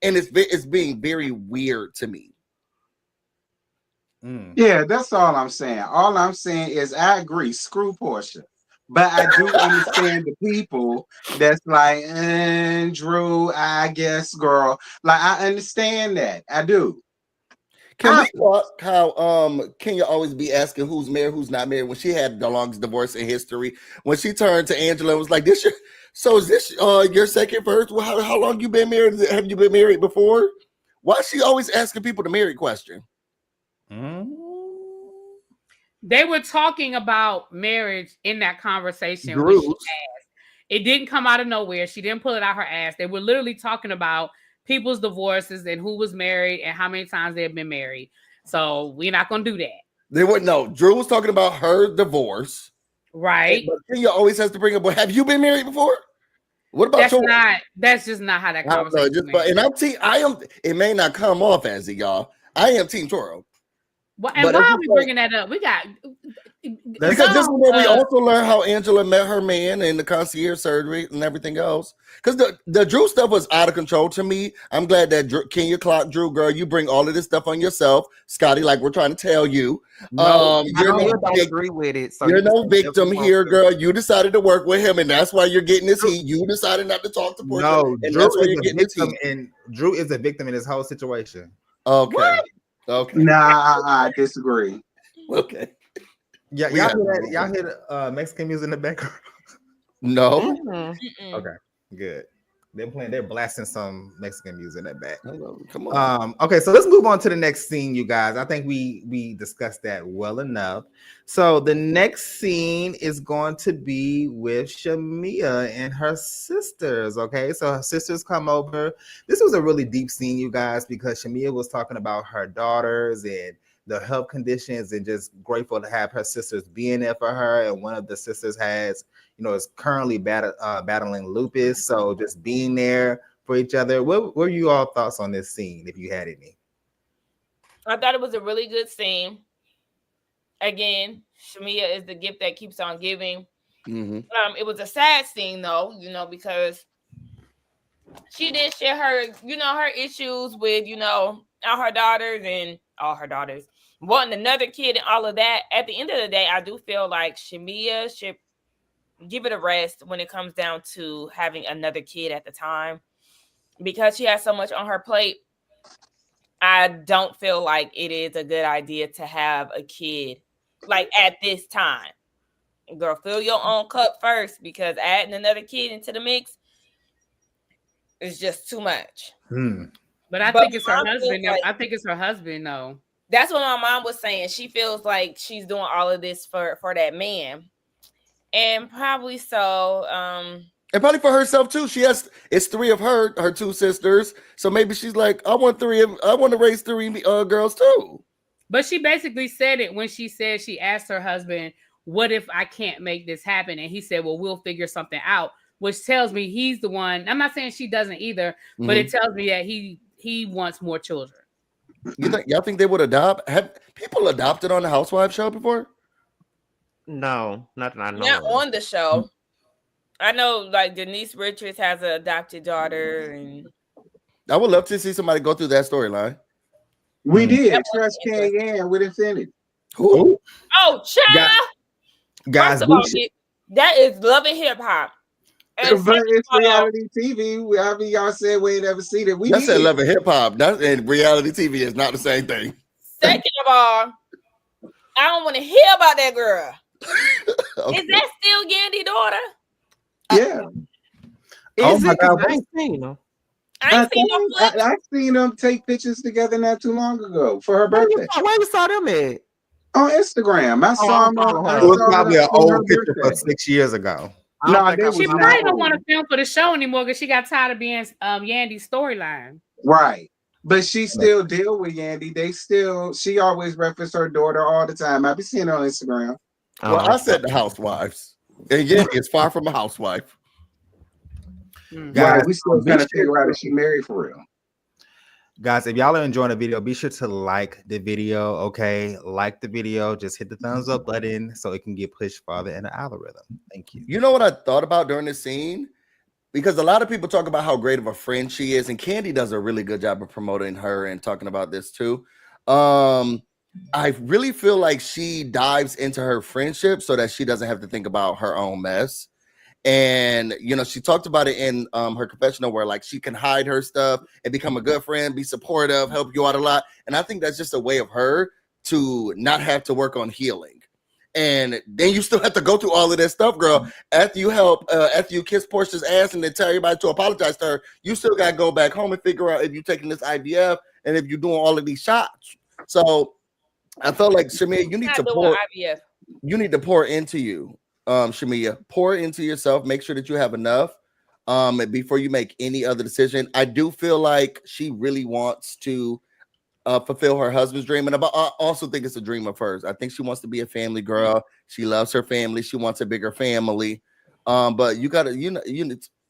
And it's being very weird to me. Yeah, that's all I'm saying. All I'm saying is I agree. Screw Porsha. But I do understand the people that's like, Drew, I guess, girl. Like, I understand that. I do. Can we talk how Kenya always be asking who's married, who's not married when she had the longest divorce in history? When she turned to Angela and was like, "This is this your second first? Well, how long you been married? Have you been married before?" Why is she always asking people the married question? They were talking about marriage in that conversation. It didn't come out of nowhere. She didn't pull it out her ass. They were literally talking about people's divorces and who was married and how many times they have been married. So we're not going to do that. They wouldn't know. Drew was talking about her divorce. Right. But Kenya always has to bring up, well, have you been married before? What about yours? That's just not how that conversation is. And it may not come off as it, y'all. I am Team Toro. Why are we bringing that up? Because this is where we also learn how Angela met her man and the concierge surgery and everything else. Because the Drew stuff was out of control to me. I'm glad that Kenya clock Drew, girl, you bring all of this stuff on yourself. Scotty, like we're trying to tell you. You're no victim here, girl. You decided to work with him, and that's why you're getting this heat. You decided not to talk to Porsha. No, and Drew that's why is you're a getting victim, this heat. and Drew is a victim in this whole situation. Okay. What? Okay. Nah, I disagree. Okay. Yeah, y'all hear the Mexican music in the background? No. Okay, good. They're blasting some Mexican music in that back. Come on. Okay, so let's move on to the next scene, you guys. I think we discussed that well enough. So the next scene is going to be with Shamia and her sisters. Okay, so her sisters come over. This was a really deep scene, you guys, because Shamia was talking about her daughters and the health conditions, and just grateful to have her sisters being there for her. And one of the sisters is currently battling lupus. So just being there for each other. What were you all thoughts on this scene, if you had any? I thought it was a really good scene. Again, Shamia is the gift that keeps on giving. It was a sad scene though, because she did share her issues with, all her daughters and all her daughters wanting another kid and all of that. At the end of the day, I do feel like Shamia should give it a rest when it comes down to having another kid at the time, because she has so much on her plate. I don't feel like it is a good idea to have a kid like at this time. Girl, fill your own cup first, because adding another kid into the mix is just too much. But I think it's her husband. I think it's her husband, though. That's what my mom was saying. She feels like she's doing all of this for that man. And probably so. And probably for herself too. It's three of her two sisters. So maybe she's like, I want to raise three girls too. But she basically said it when she said she asked her husband, what if I can't make this happen? And he said, well, we'll figure something out, which tells me he's the one. I'm not saying she doesn't either, but it tells me that he wants more children. Y'all think they would adopt? Have people adopted on the Housewives show before? No, not that I know. Not on the show. I know, like Denise Richards has an adopted daughter, and I would love to see somebody go through that storyline. We did. Trust K.A.N. with Infinity. Who? Oh, child. Guys, first of all, that is Love and Hip Hop. But it's reality TV. I mean, y'all said we ain't ever seen it. That's a Love and Hip Hop. And reality TV is not the same thing. Second of all, I don't want to hear about that girl. Okay. Is that still Yandy's daughter? Yeah. Is it? I ain't seen them. I seen them take pictures together not too long ago for her birthday. Where you saw them at? On Instagram. I saw them on. It was probably an old picture from 6 years ago. No, she probably don't want to film for the show anymore because she got tired of being Yandy's storyline. Right. But she still deal with Yandy. She always reference her daughter all the time. I be seeing her on Instagram. Well, I said the housewives. And Yandy is far from a housewife. Guys, we still trying to figure out if she married for real. Guys, if y'all are enjoying the video, be sure to like the video, okay? Like the video. Just hit the thumbs up button so it can get pushed farther in the algorithm. Thank you. You know what I thought about during this scene? Because a lot of people talk about how great of a friend she is, and Kandi does a really good job of promoting her and talking about this too. I really feel like she dives into her friendship so that she doesn't have to think about her own mess. And she talked about it in her confessional where like she can hide her stuff and become a good friend, be supportive, help you out a lot. And I think that's just a way of her to not have to work on healing. And then you still have to go through all of that stuff, girl. After you kiss Portia's ass and then tell everybody to apologize to her, you still got to go back home and figure out if you're taking this IVF and if you're doing all of these shots. So I felt like, Shamia, you need to pour into you. Shamia, pour into yourself. Make sure that you have enough before you make any other decision. I do feel like she really wants to fulfill her husband's dream, and I also think it's a dream of hers. I think she wants to be a family girl. She loves her family. She wants a bigger family. But you gotta,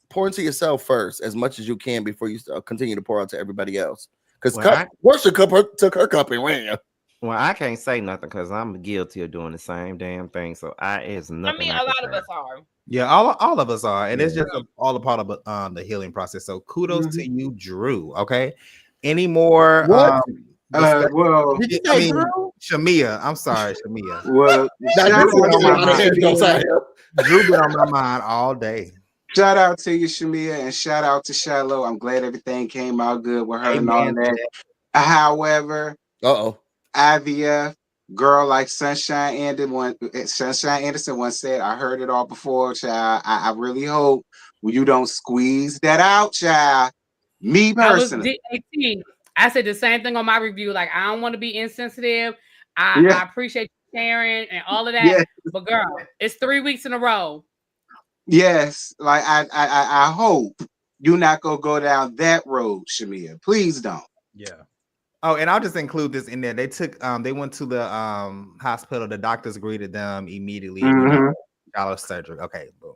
pour into yourself first as much as you can before you continue to pour out to everybody else. Because Porsha took her cup and ran. Well, I can't say nothing because I'm guilty of doing the same damn thing. So it's nothing. I mean, a lot of us are. Yeah, all of us are, and it's just all a part of the healing process. So kudos to you, Drew. Okay, any more? What? Well, Shamia. I'm sorry, Shamia. Well, Drew been on my mind all day. Shout out to you, Shamia, and shout out to Shiloh. I'm glad everything came out good with her and all that. However, IVF, girl, like Sunshine Anderson once said, I heard it all before, child. I really hope you don't squeeze that out, child. Me personally. I said the same thing on my review. Like, I don't want to be insensitive. I appreciate you sharing and all of that. Yes. But girl, it's 3 weeks in a row. Yes. Like I hope you're not gonna go down that road, Shamia. Please don't. Yeah. Oh, and I'll just include this in there. They went to the hospital. The doctors greeted them immediately. Surgery. Okay, boom.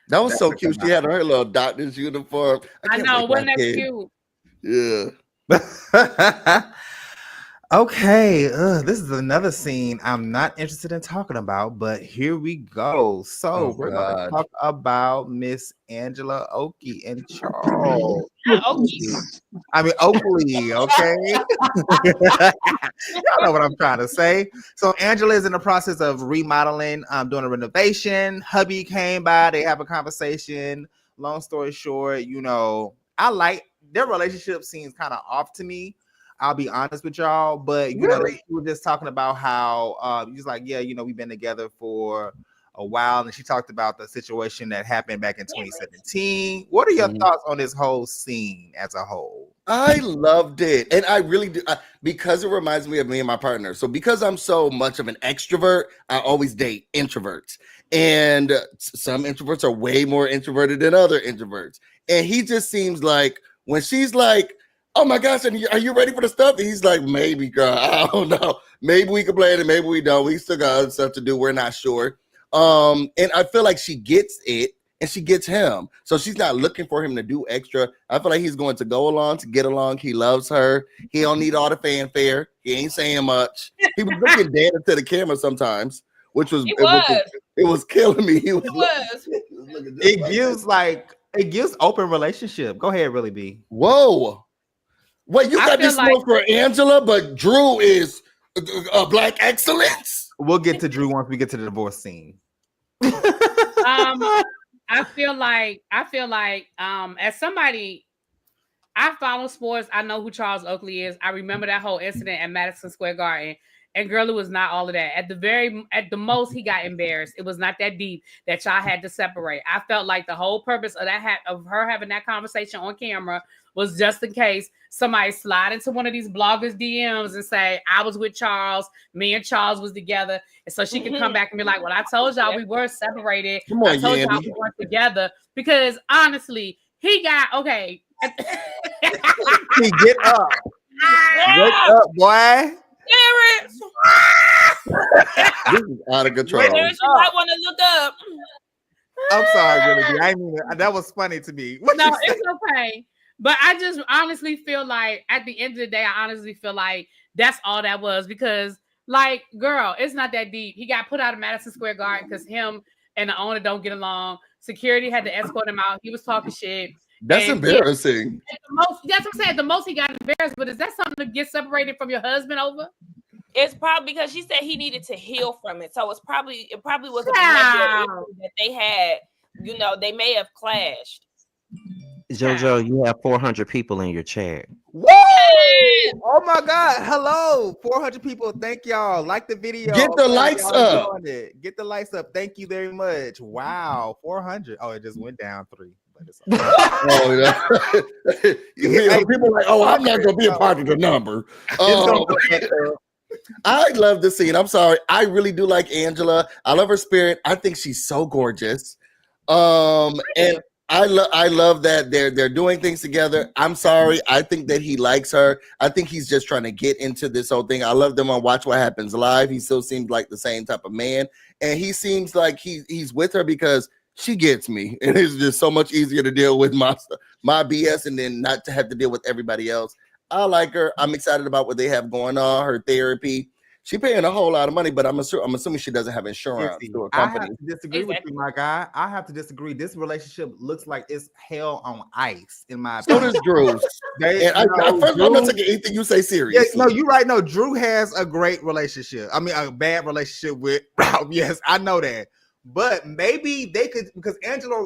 That was so cute. She had her little doctor's uniform. I know, wasn't that cute? Yeah. Okay, this is another scene I'm not interested in talking about, but here we go. So we're going to talk about Miss Angela Oakley and Charles. Oakley, okay? Y'all know what I'm trying to say. So Angela is in the process of remodeling, doing a renovation. Hubby came by, they have a conversation. Long story short, I like their relationship seems kind of off to me. I'll be honest with y'all, but we were just talking about how he's like, we've been together for a while, and she talked about the situation that happened back in 2017. What are your thoughts on this whole scene as a whole? I loved it, and I really do because it reminds me of me and my partner. So because I'm so much of an extrovert, I always date introverts, and some introverts are way more introverted than other introverts. And he just seems like when she's like, oh my gosh, are you ready for the stuff? And he's like, maybe, girl, I don't know. Maybe we can plan it, maybe we don't. We still got other stuff to do. We're not sure. And I feel like she gets it and she gets him. So she's not looking for him to do extra. I feel like he's going to go along to get along. He loves her. He don't need all the fanfare. He ain't saying much. He was looking dead into the camera sometimes, which was it was killing me. It gives open relationship. Go ahead, really B. Whoa. Wait, you got this smoke for Angela, but Drew is a black excellence. We'll get to Drew once we get to the divorce scene. I feel like as somebody, I follow sports. I know who Charles Oakley is. I remember that whole incident at Madison Square Garden. And girl, it was not all of that. At the most, he got embarrassed. It was not that deep that y'all had to separate. I felt like the whole purpose of of her having that conversation on camera was just in case somebody slide into one of these bloggers' DMs and say, I was with Charles, me and Charles was together. And so she can come back and be like, well, I told y'all we were separated. I told y'all we weren't together. Because honestly, he got, okay. He get up. Wake up, boy. This is out of control. You might want to look up. I'm sorry, Willie. I mean, that was funny to me. No, it's okay. But I just honestly feel like at the end of the day, that's all that was. Because, like, girl, it's not that deep. He got put out of Madison Square Garden because him and the owner don't get along. Security had to escort him out. He was talking shit. That's embarrassing. That's what I'm saying. The most he got embarrassed, but is that something to get separated from your husband over? It's probably because she said he needed to heal from it. So it probably was a behavioral issue that they had. You know, they may have clashed. JoJo, you have 400 people in your chat. Woo! Oh my God. Hello. 400 people. Thank y'all. Like the video. Get the lights up. Get the lights up. Thank you very much. Wow. 400. Oh, it just went down 3. But it's oh, yeah. People are like, oh, I'm not going to be a part of the number. I love the scene. I'm sorry. I really do like Angela. I love her spirit. I think she's so gorgeous. And I love that they're doing things together. I'm sorry. I think that he likes her. I think he's just trying to get into this whole thing. I love them on Watch What Happens Live. He still seems like the same type of man. And he seems like he's with her because she gets me. And it's just so much easier to deal with my BS and then not to have to deal with everybody else. I like her. I'm excited about what they have going on, her therapy. She paying a whole lot of money, but I'm assuming she doesn't have insurance through a company. I have to disagree with you, my guy. I have to disagree. This relationship looks like it's hell on ice, in my opinion. So does Drew. I'm not taking anything you say serious. Yeah, no, you're right. No, Drew has a great relationship. I mean, a bad relationship with Ralph. Yes, I know that. But maybe they could, because Angela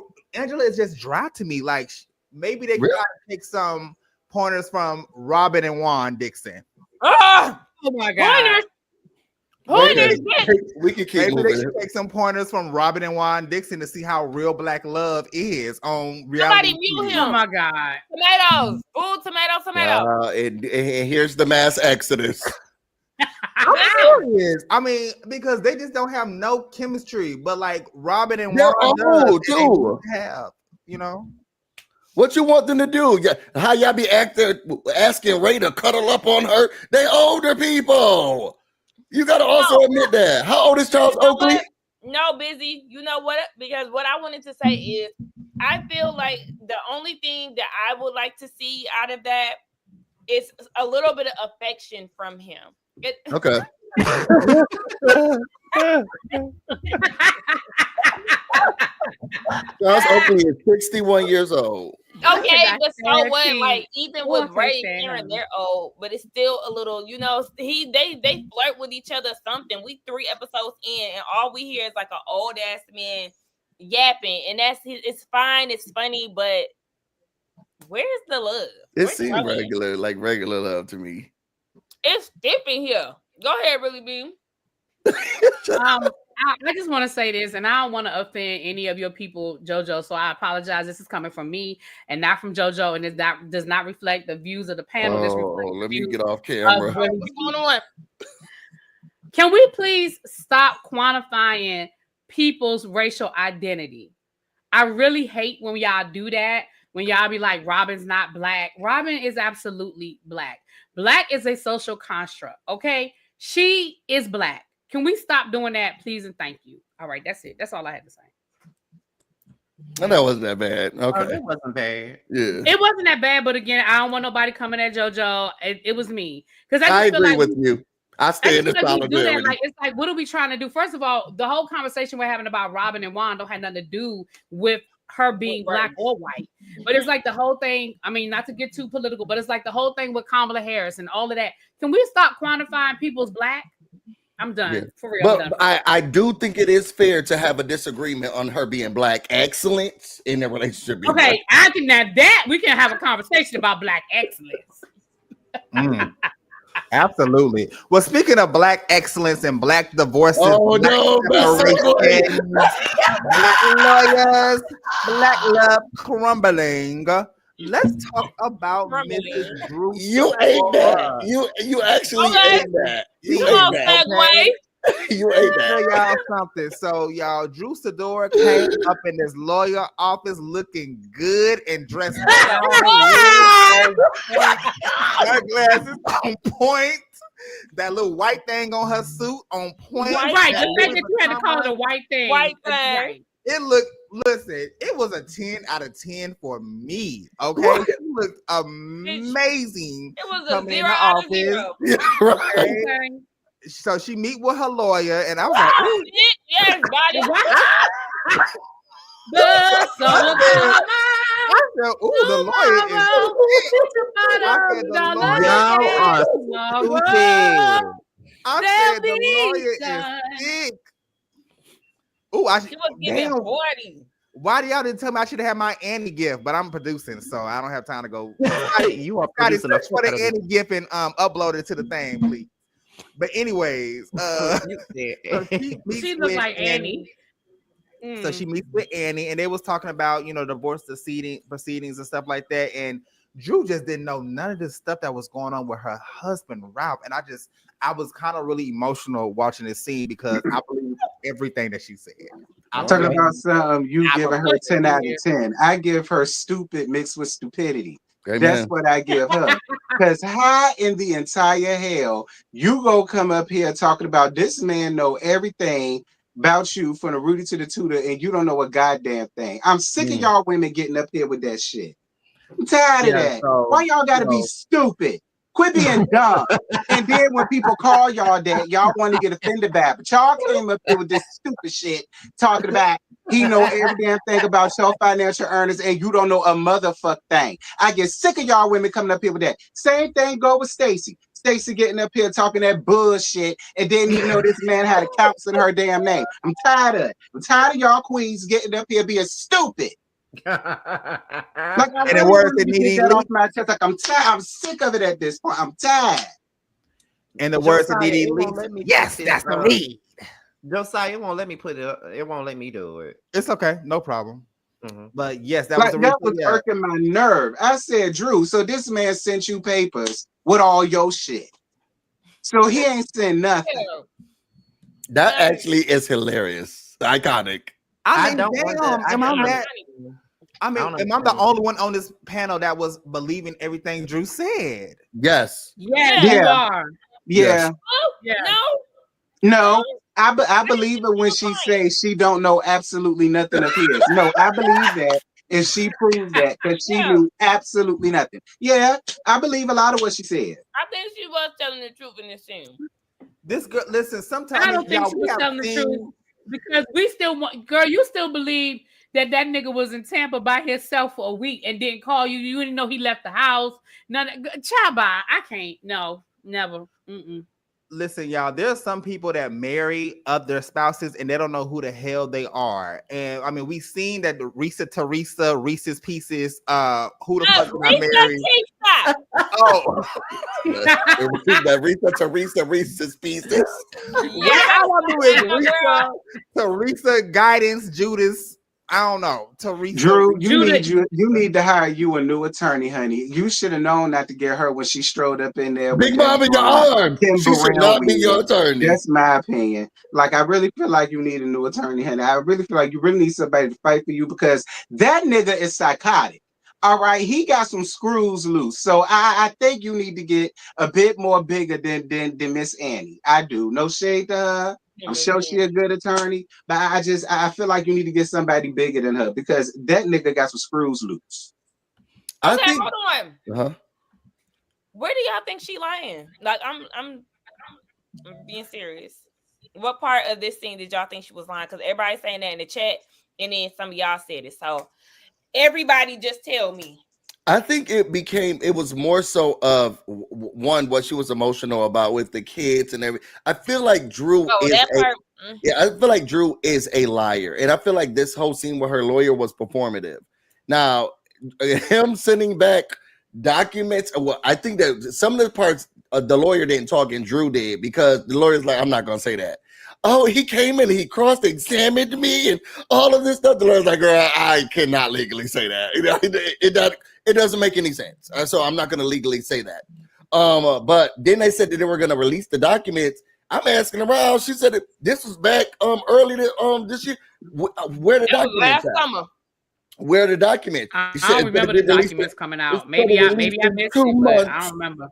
is just dry to me. Like, maybe they could take some pointers from Robin and Juan Dixon. Oh my God. Pointers. We can keep maybe moving. They should take some pointers from Robin and Juan Dixon to see how real black love is on reality. Somebody mute him. Oh my God. Tomatoes. Ooh, tomato. And here's the mass exodus. I'm serious. I mean, because they just don't have no chemistry. But like Robin and Juan too have, you know. What you want them to do? Yeah, how y'all be asking Ray to cuddle up on her? They older people. You gotta also admit that. How old is Charles Oakley? No, busy. You know what? Because what I wanted to say is, I feel like the only thing that I would like to see out of that is a little bit of affection from him. Okay. Charles Oakley is 61 years old. Okay, but so what? Like even with Ray and Karen, they're old, but it's still a little, you know. They flirt with each other. Something. We 3 episodes in, and all we hear is like an old ass man yapping, and it's fine, it's funny, but where's the love? It seems regular love to me. It's dipping here. Go ahead, Really Beam. I just want to say this, and I don't want to offend any of your people, JoJo. So I apologize. This is coming from me and not from JoJo, and it does not reflect the views of the panel. Let me get off camera. What's going on? Can we please stop quantifying people's racial identity? I really hate when y'all do that. When y'all be like, Robin's not black. Robin is absolutely black. Black is a social construct. Okay, she is black. Can we stop doing that, please, and thank you? All right, that's it. That's all I had to say. And that wasn't that bad. Okay. It wasn't bad. Yeah. It wasn't that bad, but again, I don't want nobody coming at JoJo. It was me. Because I agree with you. I stand in solidarity. Like, it's like, what are we trying to do? First of all, the whole conversation we're having about Robin and Juan don't have nothing to do with her being black or white. But it's like the whole thing, I mean, not to get too political, but it's like the whole thing with Kamala Harris and all of that. Can we stop quantifying people's black? I'm done. Yeah. For real. But I do think it is fair to have a disagreement on her being black excellence in their relationship. Okay, I can have that. We can have a conversation about black excellence. Absolutely. Well, speaking of black excellence and black divorces, black lawyers, black love crumbling. Let's talk about Mrs. Drew. You ate that. You actually ate that. You ate that. Okay? You ate that. Tell y'all something. So y'all, Drew Sidora came up in this lawyer office looking good and dressed sunglasses on point. That little white thing on her suit on point. Right. The fact that you had to call it a white thing. White thing. It looked, listen, it was a 10 out of 10 for me. Okay. It looked amazing. It was a 0 out of 0. Yeah, right. Okay. So she meet with her lawyer, and I was like, ooh. Yes, body. The summer I said, ooh, the lawyer is. Y'all are stupid. I said the lawyer is sick. Oh, She was giving 40. Why do y'all didn't tell me I should have had my Annie gift? But I'm producing, so I don't have time to go. You are producing search for the Annie gift and upload it to the thing, please. But anyways, she looked like Annie. So she meets with Annie, and they was talking about divorce proceedings and stuff like that. And Drew just didn't know none of this stuff that was going on with her husband Ralph. And I was kind of really emotional watching this scene because I believe everything that she said. I'm talking about something you giving her 10 out of 10. I give her stupid mixed with stupidity. Amen. That's what I give her. Because how in the entire hell you go come up here talking about this man know everything about you from the Rudy to the Tudor and you don't know a goddamn thing. I'm sick of y'all women getting up here with that shit. I'm tired of that. Why y'all gotta be stupid? Quit being dumb. And then when people call y'all that, y'all want to get offended by it. But y'all came up here with this stupid shit talking about he know every damn thing about your financial earnings and you don't know a motherfuck thing. I get sick of y'all women coming up here with that. Same thing go with Stacey. Stacey getting up here talking that bullshit and didn't even know this man had accounts in her damn name. I'm tired of it. I'm tired of y'all queens getting up here being stupid. Like and the words that need off my chest. Like I'm tired. I'm sick of it at this point. I'm tired. And the words that need yes, that's the lead. Josiah, it won't let me put it. It won't let me do it. It's okay, no problem. But yes, that was irking my nerve. I said, Drew, so this man sent you papers with all your shit. So he ain't sent nothing. That actually is hilarious. Iconic. I mean, am I mad? I mean, am I the only one on this panel that was believing everything Drew said? Yes. Yeah, you are. Yeah. Yeah. No. I believe it when she says she don't know absolutely nothing of his. No, I believe that and she proved that because she knew absolutely nothing. Yeah, I believe a lot of what she said. I think she was telling the truth in this scene. This girl, listen, sometimes I don't think she was telling the truth because we still want, girl, you still believe that nigga was in Tampa by himself for a week and didn't call you. You didn't know he left the house. None. Chaba, I can't. No, never. Listen, y'all, there's some people that marry other spouses and they don't know who the hell they are. And I mean, we've seen that the Teresa, Reese's Pieces, who the fuck did I marry? Oh, that Teresa, Reese's Pieces. Yeah, all I do is Teresa, Guidance, Judas. I don't know. Teresa. Drew, you need to hire you a new attorney, honey. You should have known not to get her when she strode up in there. Big Mom in your arm. She should not be your attorney. That's my opinion. Like, I really feel like you need a new attorney, honey. I really feel like you really need somebody to fight for you because that nigga is psychotic. All right, he got some screws loose. So I think you need to get a bit more bigger than Miss Annie. I do. No shade to her. I'm sure she's a good attorney, but I feel like you need to get somebody bigger than her because that nigga got some screws loose. I think. Hold on. Where do y'all think she lying? Like, I'm being serious. What part of this scene did y'all think she was lying? Because everybody's saying that in the chat, and then some of y'all said it. So everybody, just tell me. I think it was more so of one, what she was emotional about with the kids and everything. I feel like Drew I feel like Drew is a liar. And I feel like this whole scene with her lawyer was performative. Now, him sending back documents, well, I think that some of the parts the lawyer didn't talk and Drew did because the lawyer's like, I'm not going to say that. Oh, he came and he cross-examined me and all of this stuff. The lawyer's like, girl, I cannot legally say that. It doesn't make any sense. So I'm not going to legally say that. But then they said that they were going to release the documents. I'm asking around. She said that this was back early this year. Where the documents last summer. Where the documents? I don't remember the documents coming out. Maybe I missed it, but I don't remember.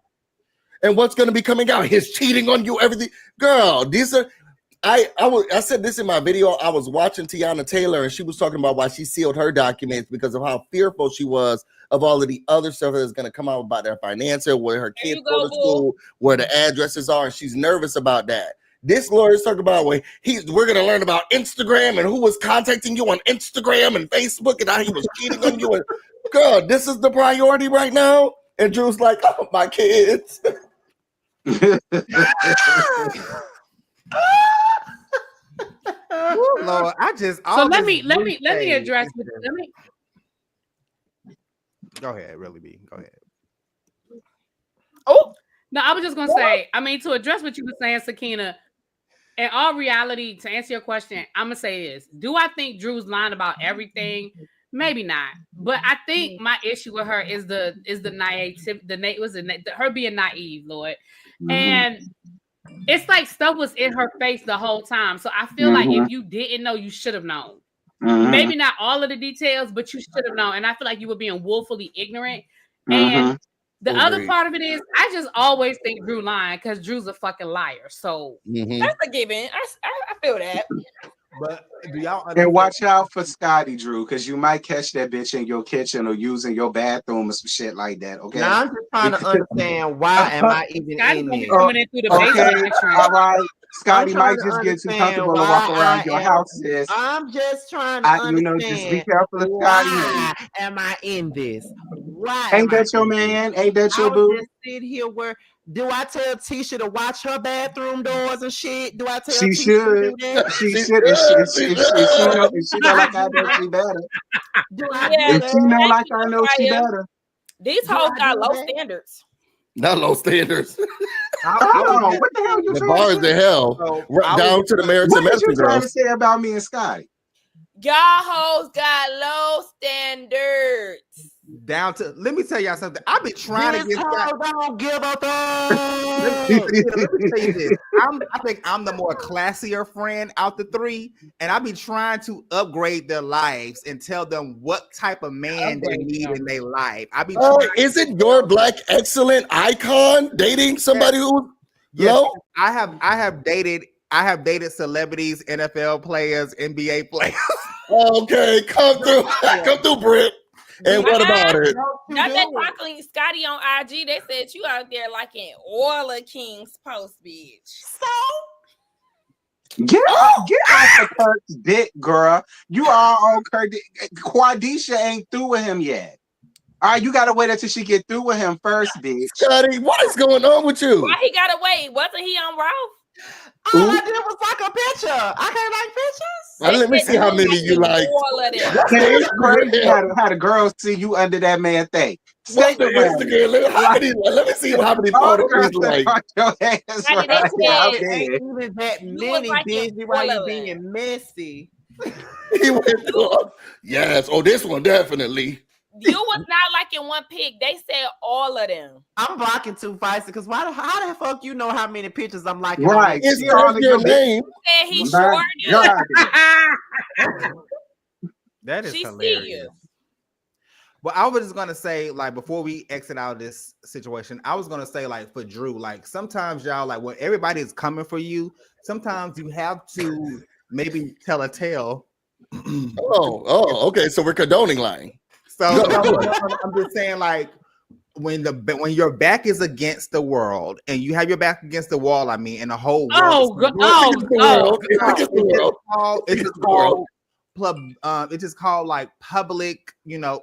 And what's going to be coming out? His cheating on you, everything. Girl, these are... I said this in my video. I was watching Tiana Taylor and she was talking about why she sealed her documents because of how fearful she was of all of the other stuff that's going to come out about their financial, where her kids go to school, where the addresses are, and she's nervous about that. This lawyer's talking about we're going to learn about Instagram and who was contacting you on Instagram and Facebook and how he was cheating on you. And girl, this is the priority right now. And Drew's like, oh, my kids. Oh, Lord, So let me address it. Go ahead, really be. Go ahead. Oh no, I was just gonna say. I mean, to address what you were saying, Sakina. In all reality, to answer your question, I'm gonna say this: do I think Drew's lying about everything? Maybe not, but I think my issue with her is the naivety, her being naive, Lord, and it's like stuff was in her face the whole time. So I feel like if you didn't know, you should have known. Maybe not all of the details, but you should have known. And I feel like you were being woefully ignorant. And the other part of it is, I just always think Drew lying because Drew's a fucking liar. So that's a given. I feel that. But do y'all and watch out for Scotty, Drew, because you might catch that bitch in your kitchen or using your bathroom or some shit like that. Okay. Now I'm just trying to understand why am I even in this? Coming in through the basement. All right. Scotty might just get too comfortable and walk around your house. I'm just trying to understand. Just be careful of Scotty. Why am I in this? Why ain't that your man? Ain't that your boo? Just sit here where do I tell Tisha to watch her bathroom doors and shit? Do I tell she Tisha should? To do that? She should. If she know like I know, she better. If she know like I know, she better. These hoes got low standards. Not low standards. Hold on. What the hell you the trying bars to say? in hell. Right down to the marriage and What you medicine trying girls. to say about me and Scotty? Y'all hoes got low standards. Down to let me tell y'all something. I've been trying to get don't give a fuck. Let me tell you this. I think I'm the more classier friend out the three, and I be trying to upgrade their lives and tell them what type of man they need in their life. I be isn't your black excellent icon dating somebody who low? I have dated celebrities, NFL players, NBA players. Okay, come through, Britt. And what about it? Not that talking Scotty on IG. They said you out there like an Orla King's post, bitch. So get off the Kirk's dick, girl. You are on Kirk. Quadisha ain't through with him yet. All right, you gotta wait until she get through with him first, bitch. Scotty, what is going on with you? Why he gotta wait? Wasn't he on Ralph? All I did was like a picture. I can't like pictures. Let me see how many you like. It's crazy how the girls see you under that man thing. What's the Instagram? Let me see how many photos you like. Even that many, busy while you being messy. He went through. Yes. Oh, this one definitely. You was not liking one pic. They said all of them. I'm blocking too feisty because how the fuck you know how many pictures I'm liking? Right. It's your name. And he's short. That is hilarious. Well, I was just gonna say, like, before we exit out of this situation, I was gonna say, like, for Drew, like, sometimes y'all, like, when everybody is coming for you, sometimes you have to maybe tell a tale. Okay. So we're condoning lying. So I'm just saying, like, when your back is against the world and you have your back against the wall, I mean, and the whole world, it's just called like public,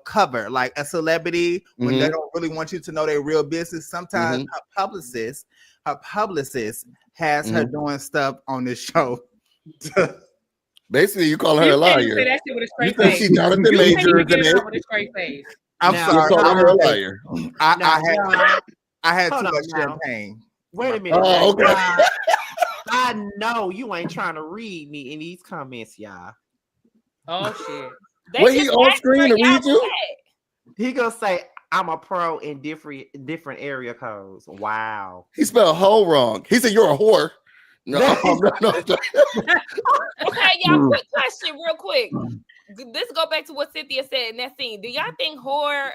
cover, like a celebrity when they don't really want you to know their real business. Sometimes her publicist has her doing stuff on this show. Basically, you call her a liar. Say that shit with a straight face. She's Jonathan Major with a straight face. I'm sorry. You call her a liar. I had too much champagne. Wait a minute. Oh, okay. I know you ain't trying to read me in these comments, y'all. Oh shit. Wait, he on screen to read you? He gonna say I'm a pro in different area codes. Wow. He spelled hoe wrong. He said you're a whore. No. Okay, y'all. Quick question, real quick. This go back to what Cynthia said in that scene. Do y'all think whore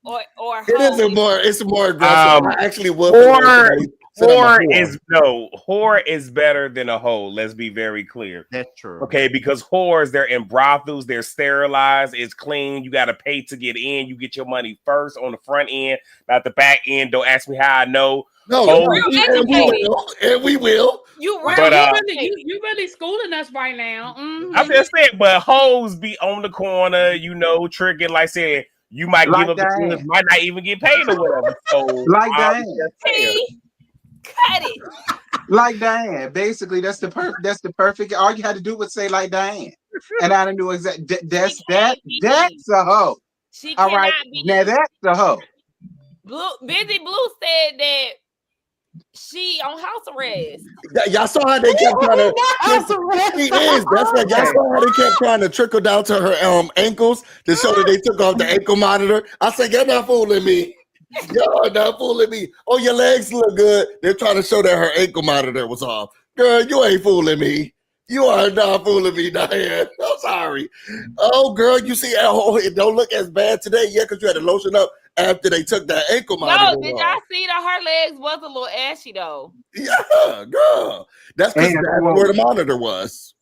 or it's more aggressive? I actually was. Whore is better than a hoe. Let's be very clear. That's true. Okay, because whores, they're in brothels, they're sterilized, it's clean. You got to pay to get in. You get your money first on the front end, not the back end. Don't ask me how I know. No, and we will. You really schooling us right now. Mm-hmm. I'm just saying, but hoes be on the corner, tricking, like saying you might give up the goods, might not even get paid or whatever. So like that. Cut it. Like Diane. Basically, that's the perfect. All you had to do was say like Diane, and I knew exactly. That's a hoe. She All cannot right, be. now that's a hoe. Busy Blue said that she on house arrest. Y'all saw how they kept trying to. She is. That's why y'all saw how they kept trying to trickle down to her ankles to show that they took off the ankle monitor. I said, "You're not fooling me. Y'all not fooling me. Oh, your legs look good." They're trying to show that her ankle monitor was off. Girl, you ain't fooling me. You are not fooling me, Diane. I'm sorry. Oh, girl, you see, it don't look as bad today. Yeah, because you had to lotion up after they took that ankle monitor. No, did y'all see that her legs was a little ashy though? Yeah, girl. That's because that's where the monitor was.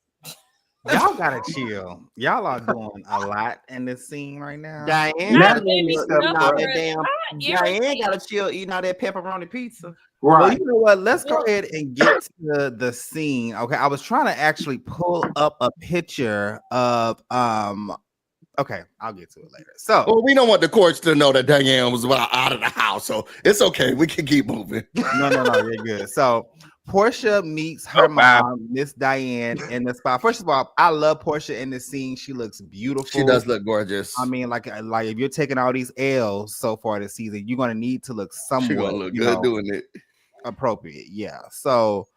Y'all gotta chill. Y'all are doing a lot in this scene right now. Diane gotta chill eating all that pepperoni pizza. Right. Well, you know what? Let's go ahead and get to the scene. Okay, I was trying to actually pull up a picture of okay, I'll get to it later. So, well, we don't want the courts to know that Diane was out of the house, so it's okay. We can keep moving. No, you're good. So, Porsha meets her mom, Miss Diane, in the spot. First of all, I love Porsha in this scene. She looks beautiful. She does look gorgeous. I mean, like if you're taking all these L's so far this season, you're gonna need to look somewhat. She's gonna look good doing it. Appropriate, yeah. So,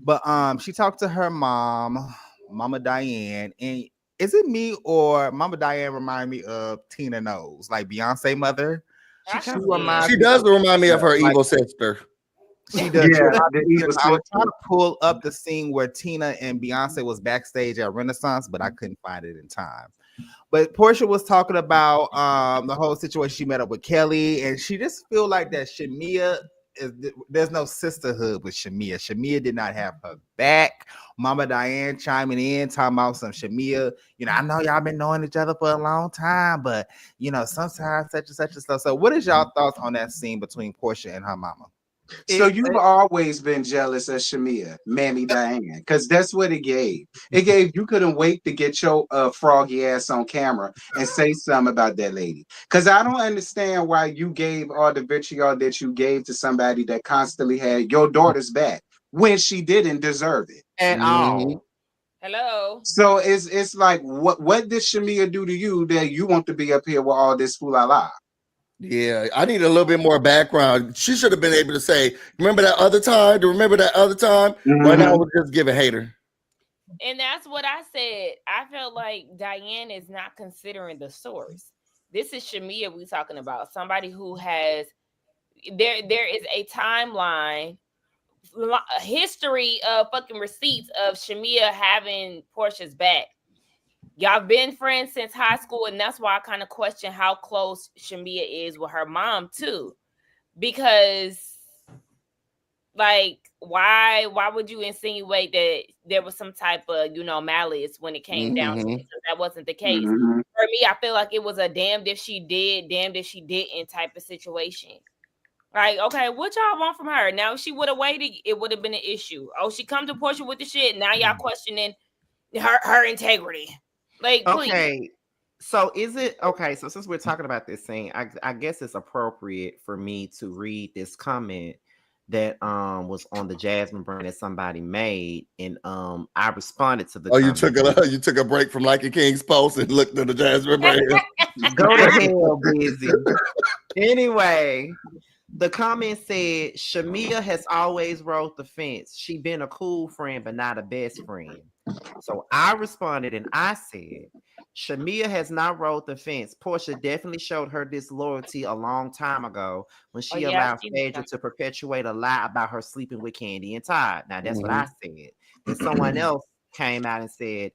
but she talked to her mom, Mama Diane, and is it me or Mama Diane remind me of Tina Knowles, like Beyonce mother? She does remind me of her evil sister. She does. Yeah, I was trying to pull up the scene where Tina and Beyonce was backstage at Renaissance, but I couldn't find it in time. But Porsha was talking about the whole situation. She met up with Kelly, and she just feel like that Shamia there's no sisterhood with Shamia. Shamia did not have her back. Mama Diane chiming in, talking about some Shamia. You know, I know y'all been knowing each other for a long time, but you know, sometimes such and stuff. So, what is y'all thoughts on that scene between Porsha and her mama? So you've always been jealous of Shamia, Mammy Diane, because that's what it gave. It gave you couldn't wait to get your froggy ass on camera and say something about that lady. Because I don't understand why you gave all the vitriol that you gave to somebody that constantly had your daughter's back when she didn't deserve it at all. Hello. So it's like what did Shamia do to you that you want to be up here with all this fool-la-la? Yeah, I need a little bit more background. She should have been able to say, remember that other time? Do you remember that other time? Mm-hmm. Right now, we're just giving hater. And that's what I said. I felt like Diane is not considering the source. This is Shamia we talking about. Somebody who has, there is a timeline, a history of fucking receipts of Shamia having Porsha's back. Y'all been friends since high school, and that's why I kind of question how close Shamia is with her mom too. Because, like, why would you insinuate that there was some type of, malice when it came down to it? That wasn't the case. For me, I feel like it was a damned if she did, damned if she didn't type of situation. Like, okay, what y'all want from her? Now, if she would have waited, it would have been an issue. Oh, she come to Porsha with the shit. Now y'all questioning her integrity. Like, please. Okay, so is it okay? So since we're talking about this scene, I guess it's appropriate for me to read this comment that was on the Jasmine brand that somebody made, and I responded to the. Oh, you took a break from Like a King's Post and looked at the Jasmine brand. Go to hell, busy. Anyway, the comment said Shamia has always rode the fence. She been a cool friend, but not a best friend. So I responded and I said, Shamia has not rode the fence. Porsha definitely showed her disloyalty a long time ago when she allowed Phaedra to perpetuate a lie about her sleeping with Candy and Todd. Now that's what I said. Then someone else came out and said,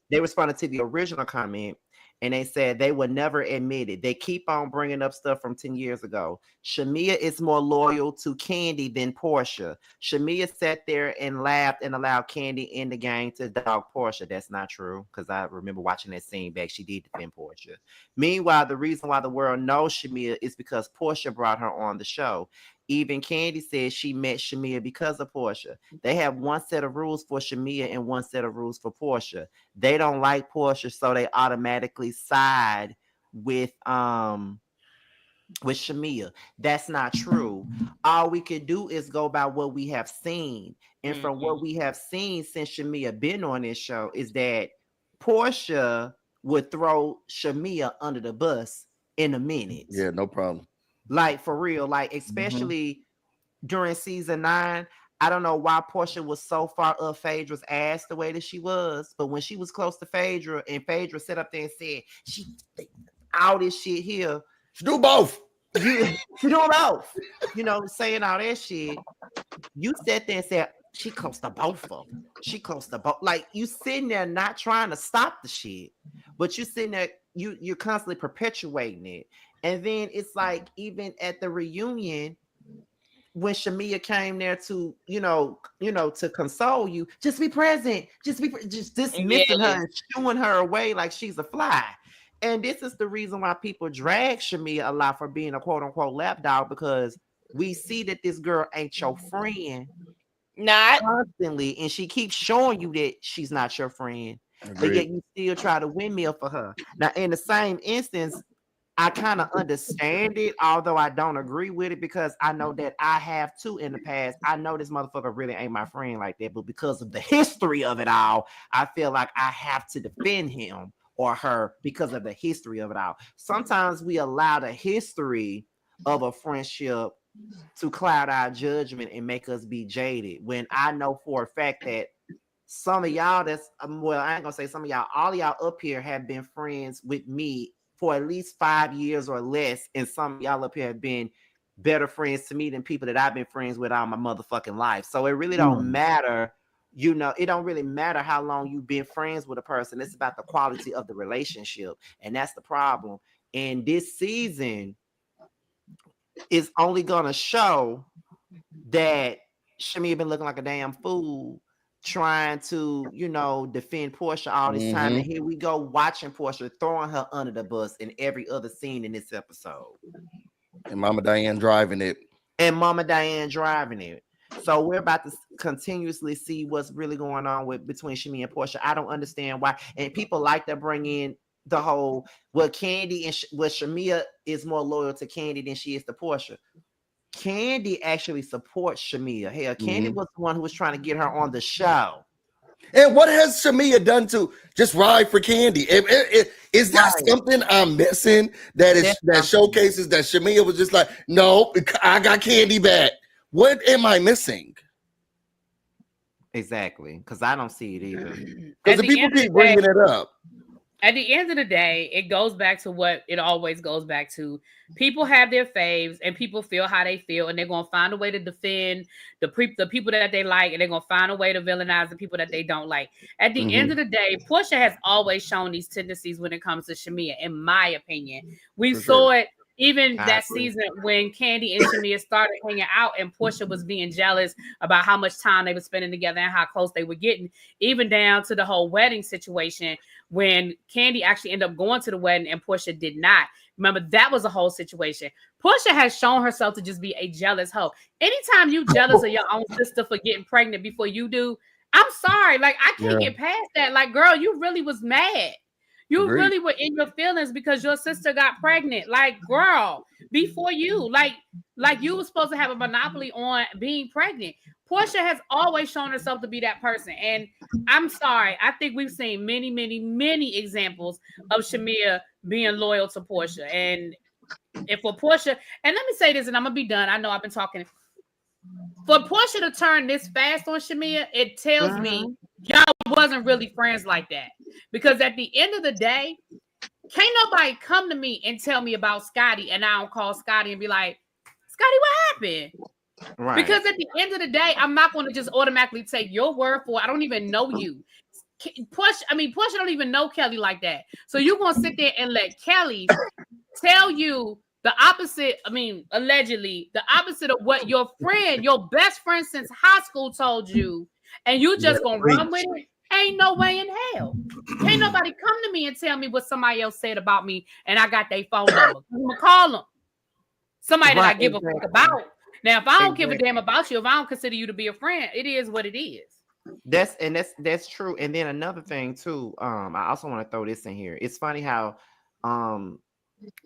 they responded to the original comment and they said they would never admit it. They keep on bringing up stuff from 10 years ago. Shamia is more loyal to Candy than Porsha. Shamia sat there and laughed and allowed Candy in the game to dog Porsha. That's not true, because I remember watching that scene back. She did defend Porsha. Meanwhile, the reason why the world knows Shamia is because Porsha brought her on the show. Even Candy says she met Shamia because of Porsha. They have one set of rules for Shamia and one set of rules for Porsha. They don't like Porsha, so they automatically side with with Shamia. That's not true. All we could do is go by what we have seen. And from what we have seen since Shamia been on this show is that Porsha would throw Shamia under the bus in a minute. Yeah, no problem. Like for real, like especially during season 9. I don't know why Porsha was so far up Phaedra's ass the way that she was, but when she was close to Phaedra and Phaedra sat up there and said she all this shit here, She do both. she doing both, saying all that shit. You sat there and said she close to both of them. She close to both. Like you sitting there not trying to stop the shit, but you sitting there, you're constantly perpetuating it. And then it's like even at the reunion, when Shamia came there to, to console you, just be present, just dismissing her and shooing her away like she's a fly. And this is the reason why people drag Shamia a lot for being a quote unquote lapdog, because we see that this girl ain't your friend. Not Constantly, and she keeps showing you that she's not your friend, but yet you still try to windmill for her. Now, in the same instance, I kind of understand it, although I don't agree with it, because I know that I have too in the past. I know this motherfucker really ain't my friend like that, but because of the history of it all, I feel like I have to defend him or her because of the history of it all. Sometimes we allow the history of a friendship to cloud our judgment and make us be jaded, when I know for a fact that some of y'all I ain't gonna say some of y'all, all of y'all up here have been friends with me for at least 5 years or less, and some of y'all up here have been better friends to me than people that I've been friends with all my motherfucking life. So it really don't matter, it don't really matter how long you've been friends with a person. It's about the quality of the relationship, and that's the problem. And this season is only gonna show that Shamia been looking like a damn fool trying to, defend Porsha all this time. And here we go watching Porsha throwing her under the bus in every other scene in this episode. And Mama Diane driving it. So we're about to continuously see what's really going on between Shamia and Porsha. I don't understand why. And people like to bring in the whole, Candy and Shamia is more loyal to Candy than she is to Porsha. Candy actually supports Shamia. Hell, Candy was the one who was trying to get her on the show. And what has Shamia done to just ride for Candy? Is that something I'm missing that showcases that Shamia was just like, no, I got Candy back? What am I missing? Exactly, because I don't see it either. Because the people keep bringing it up. At the end of the day, it goes back to what it always goes back to. People have their faves and people feel how they feel, and they're going to find a way to defend the people that they like, and they're going to find a way to villainize the people that they don't like. At the end of the day, Porsha has always shown these tendencies when it comes to Shamia, in my opinion. We saw it even that season when Candy and Shamia started hanging out, and Porsha was being jealous about how much time they were spending together and how close they were getting, even down to the whole wedding situation when Candy actually ended up going to the wedding and Porsha did not. Remember, that was a whole situation. Porsha has shown herself to just be a jealous hoe. Anytime you jealous of your own sister for getting pregnant before you do, I'm sorry. Like, I can't get past that. Like, girl, you really was mad. You really were in your feelings because your sister got pregnant. Like, girl, before you, like you were supposed to have a monopoly on being pregnant. Porsha has always shown herself to be that person. And I'm sorry. I think we've seen many, many, many examples of Shamia being loyal to Porsha. And for Porsha, and let me say this, and I'm going to be done. I know I've been talking. For Porsha to turn this fast on Shamia, it tells me y'all wasn't really friends like that. Because at the end of the day, can't nobody come to me and tell me about Scotty and I don't call Scotty and be like, Scotty, what happened? Right. Because at the end of the day, I'm not going to just automatically take your word for it. I don't even know you. Porsha don't even know Kelly like that. So you're going to sit there and let Kelly tell you the opposite, allegedly, the opposite of what your best friend since high school told you, and you just going to run with it? Ain't no way in hell. Can't nobody come to me and tell me what somebody else said about me, and I got their phone number. I'm going to call them. Somebody that I give a fuck about. Now, if I don't give a damn about you, if I don't consider you to be a friend, it is what it is. That's true. And then another thing too, I also want to throw this in here. It's funny how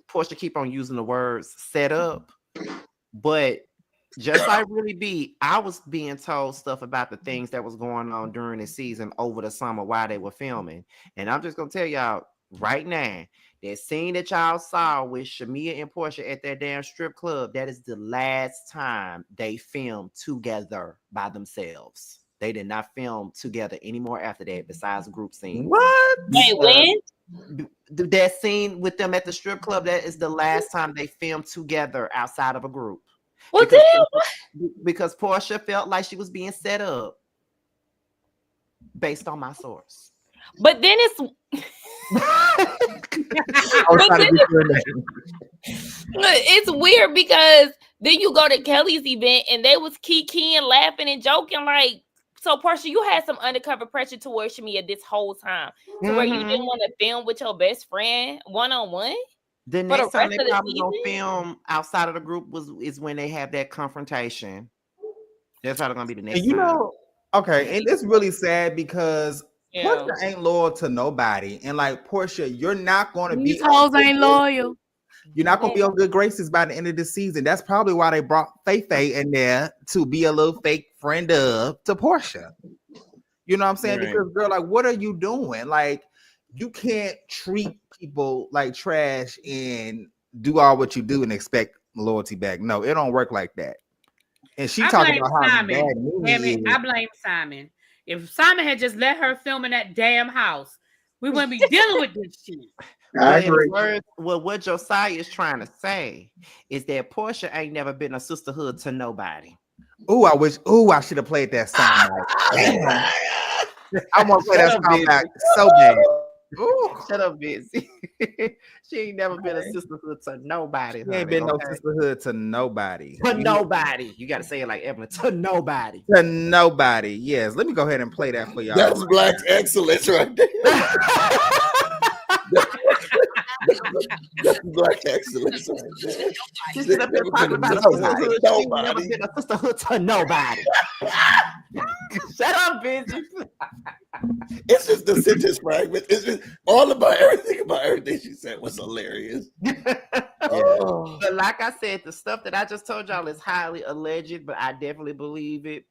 Porsha keep on using the words set up, but just like really be, I was being told stuff about the things that was going on during the season over the summer while they were filming. And I'm just gonna tell y'all right now, that scene that y'all saw with Shamia and Porsha at their damn strip club, that is the last time they filmed together by themselves. They did not film together anymore after that, besides group scene. What? Wait, when? That scene with them at the strip club, that is the last time they filmed together outside of a group. Well, Because Porsha felt like she was being set up based on my source. but then it's it's weird because then you go to Kelly's event and they was kikiing, laughing and joking. Like, so Porsha, you had some undercover pressure towards Shamia this whole time to where you didn't want to film with your best friend one-on-one. The next time they probably gonna film outside of the group is when they have that confrontation. That's probably gonna be the next. And you know, okay, and it's really sad because Porsha ain't loyal to nobody, and like Porsha, you're not gonna be. These hoes ain't loyal. You're not gonna be on good graces by the end of the season. That's probably why they brought Faye in there to be a little fake friend of to Porsha. You know what I'm saying? Right. Because girl, like, what are you doing? Like, you can't treat people like trash and do all what you do and expect loyalty back. No, it don't work like that. And she talking about how bad Mimi is. I blame Simon. If Simon had just let her film in that damn house, we wouldn't be dealing with this shit. I agree. Well, what Josiah is trying to say is that Porsha ain't never been a sisterhood to nobody. I should have played that song. I want to play that song back so bad. Ooh, shut up, Busy. She ain't never been a sisterhood to nobody. She ain't been no sisterhood to nobody. To nobody. You got to say it like Evelyn. To nobody. To nobody. Yes. Let me go ahead and play that for y'all. That's black excellence right there. That's black excellence right there. She's never been talking about a sisterhood. She's never been a sisterhood to nobody. Shut up, Busy. It's just the sentence fragment. It's just all about everything she said was hilarious. But like I said, the stuff that I just told y'all is highly alleged, but I definitely believe it.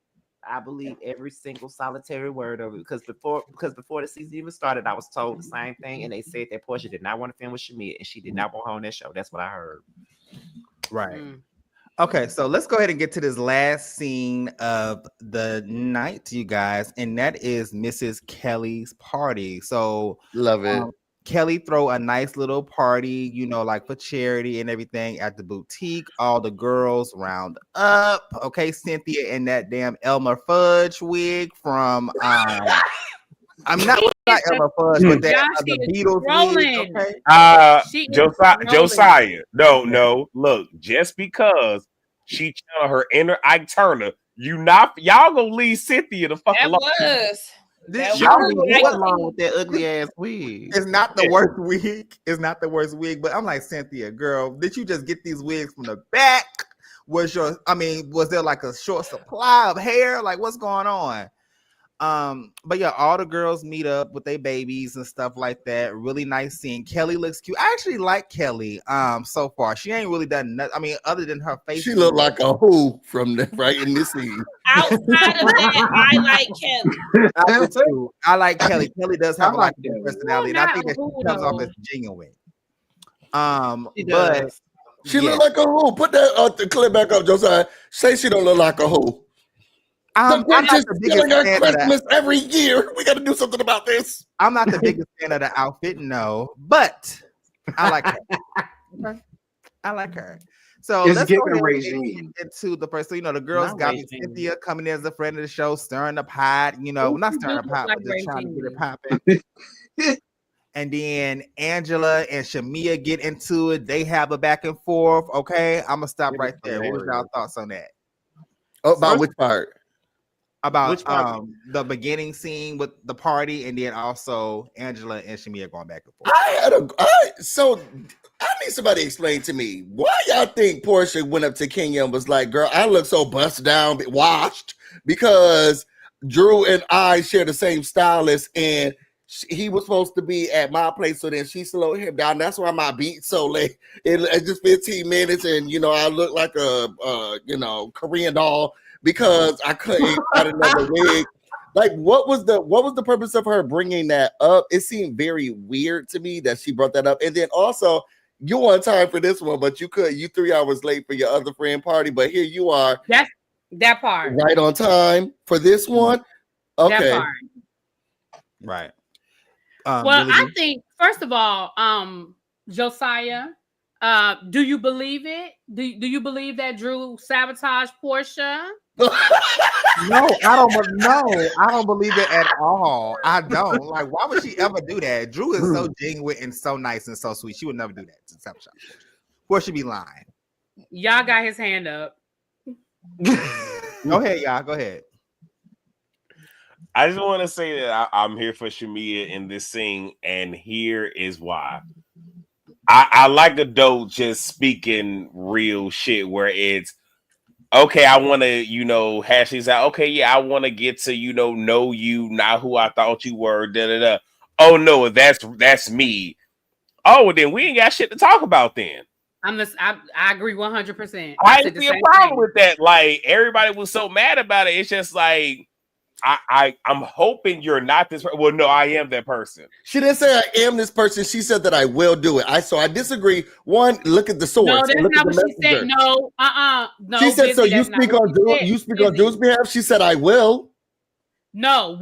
I believe every single solitary word of it because before the season even started, I was told the same thing, and they said that Porsha did not want to film with Shamia, and she did not want her on that show. That's what I heard. Right. Okay, so let's go ahead and get to this last scene of the night, you guys, and that is Mrs. Kelly's party. So love it. Kelly throw a nice little party, you know, like for charity and everything at the boutique. All the girls round up. Okay, Cynthia in that damn Elmer Fudge wig from I'm not Elmer Fudge, but that the Beatles wig. Okay. Josiah. No. Look, just because she channeled her inner Ike Turner, y'all gonna leave Cynthia the fuck alone. What's wrong with that ugly ass wig? It's not the worst wig. It's not the worst wig, but I'm like, Cynthia, girl, did you just get these wigs from the back? Was there like a short supply of hair? Like, what's going on? But yeah, all the girls meet up with their babies and stuff like that. Really nice scene. Kelly looks cute. I actually like Kelly so far. She ain't really done nothing. I mean, other than her face. She looked like a who from right in this scene. Outside of that, I like Kelly. I like Kelly. Kelly does have a good personality, and I think that she comes off as genuine. But she look like a who. Put that the clip back up, Josiah. Say she don't look like a who. I'm not the biggest fan Christmas of that. Every year, we got to do something about this. I'm not the biggest fan of the outfit, no, but I like her. Okay. I like her. So it's let's giving go regime into the first. So the girls got Cynthia coming in as a friend of the show, stirring the pot. Not stirring the pot, but just trying to get it popping. And then Angela and Shamia get into it. They have a back and forth. Okay, I'm gonna stop right there. What was y'all thoughts on that? About which part? About the beginning scene with the party, and then also Angela and Shamia going back and forth. So I need somebody to explain to me why y'all think Porsha went up to Kenya and was like, "Girl, I look so bust down, washed," because Drew and I share the same stylist, and he was supposed to be at my place, so then she slowed him down. That's why my beat so late. It's just 15 minutes, and I look like a Korean doll because I couldn't find another wig. Like, what was the purpose of her bringing that up? It seemed very weird to me that she brought that up. And then also, you on time for this one, but you 3 hours late for your other friend party, but here you are. That's that part. Right on time for this one. Okay. That part. Right. Well, I think first of all, Josiah, do you believe it? Do you believe that Drew sabotaged Porsha? No, I don't believe it at all. I don't. Like, why would she ever do that? Drew is so genuine and so nice and so sweet. She would never do that to sabotage Porsha. Be lying. Y'all got his hand up. Go ahead, y'all. Go ahead. I just want to say that I'm here for Shamia in this scene, and here is why. I like adult just speaking real shit where it's okay. I want to, hash these out. Okay, yeah, I want to get to know you, not who I thought you were. Da da da. Oh no, that's me. Oh, well, then we ain't got shit to talk about then. I agree 100%. I didn't see a problem with that. Like, everybody was so mad about it. It's just like, I'm hoping you're not this person. Well, no, I am that person. She didn't say I am this person. She said that I will do it. I disagree. One, look at the source. No, that's not what she said. No, no. She said, so you speak on Drew's behalf. She said I will. No,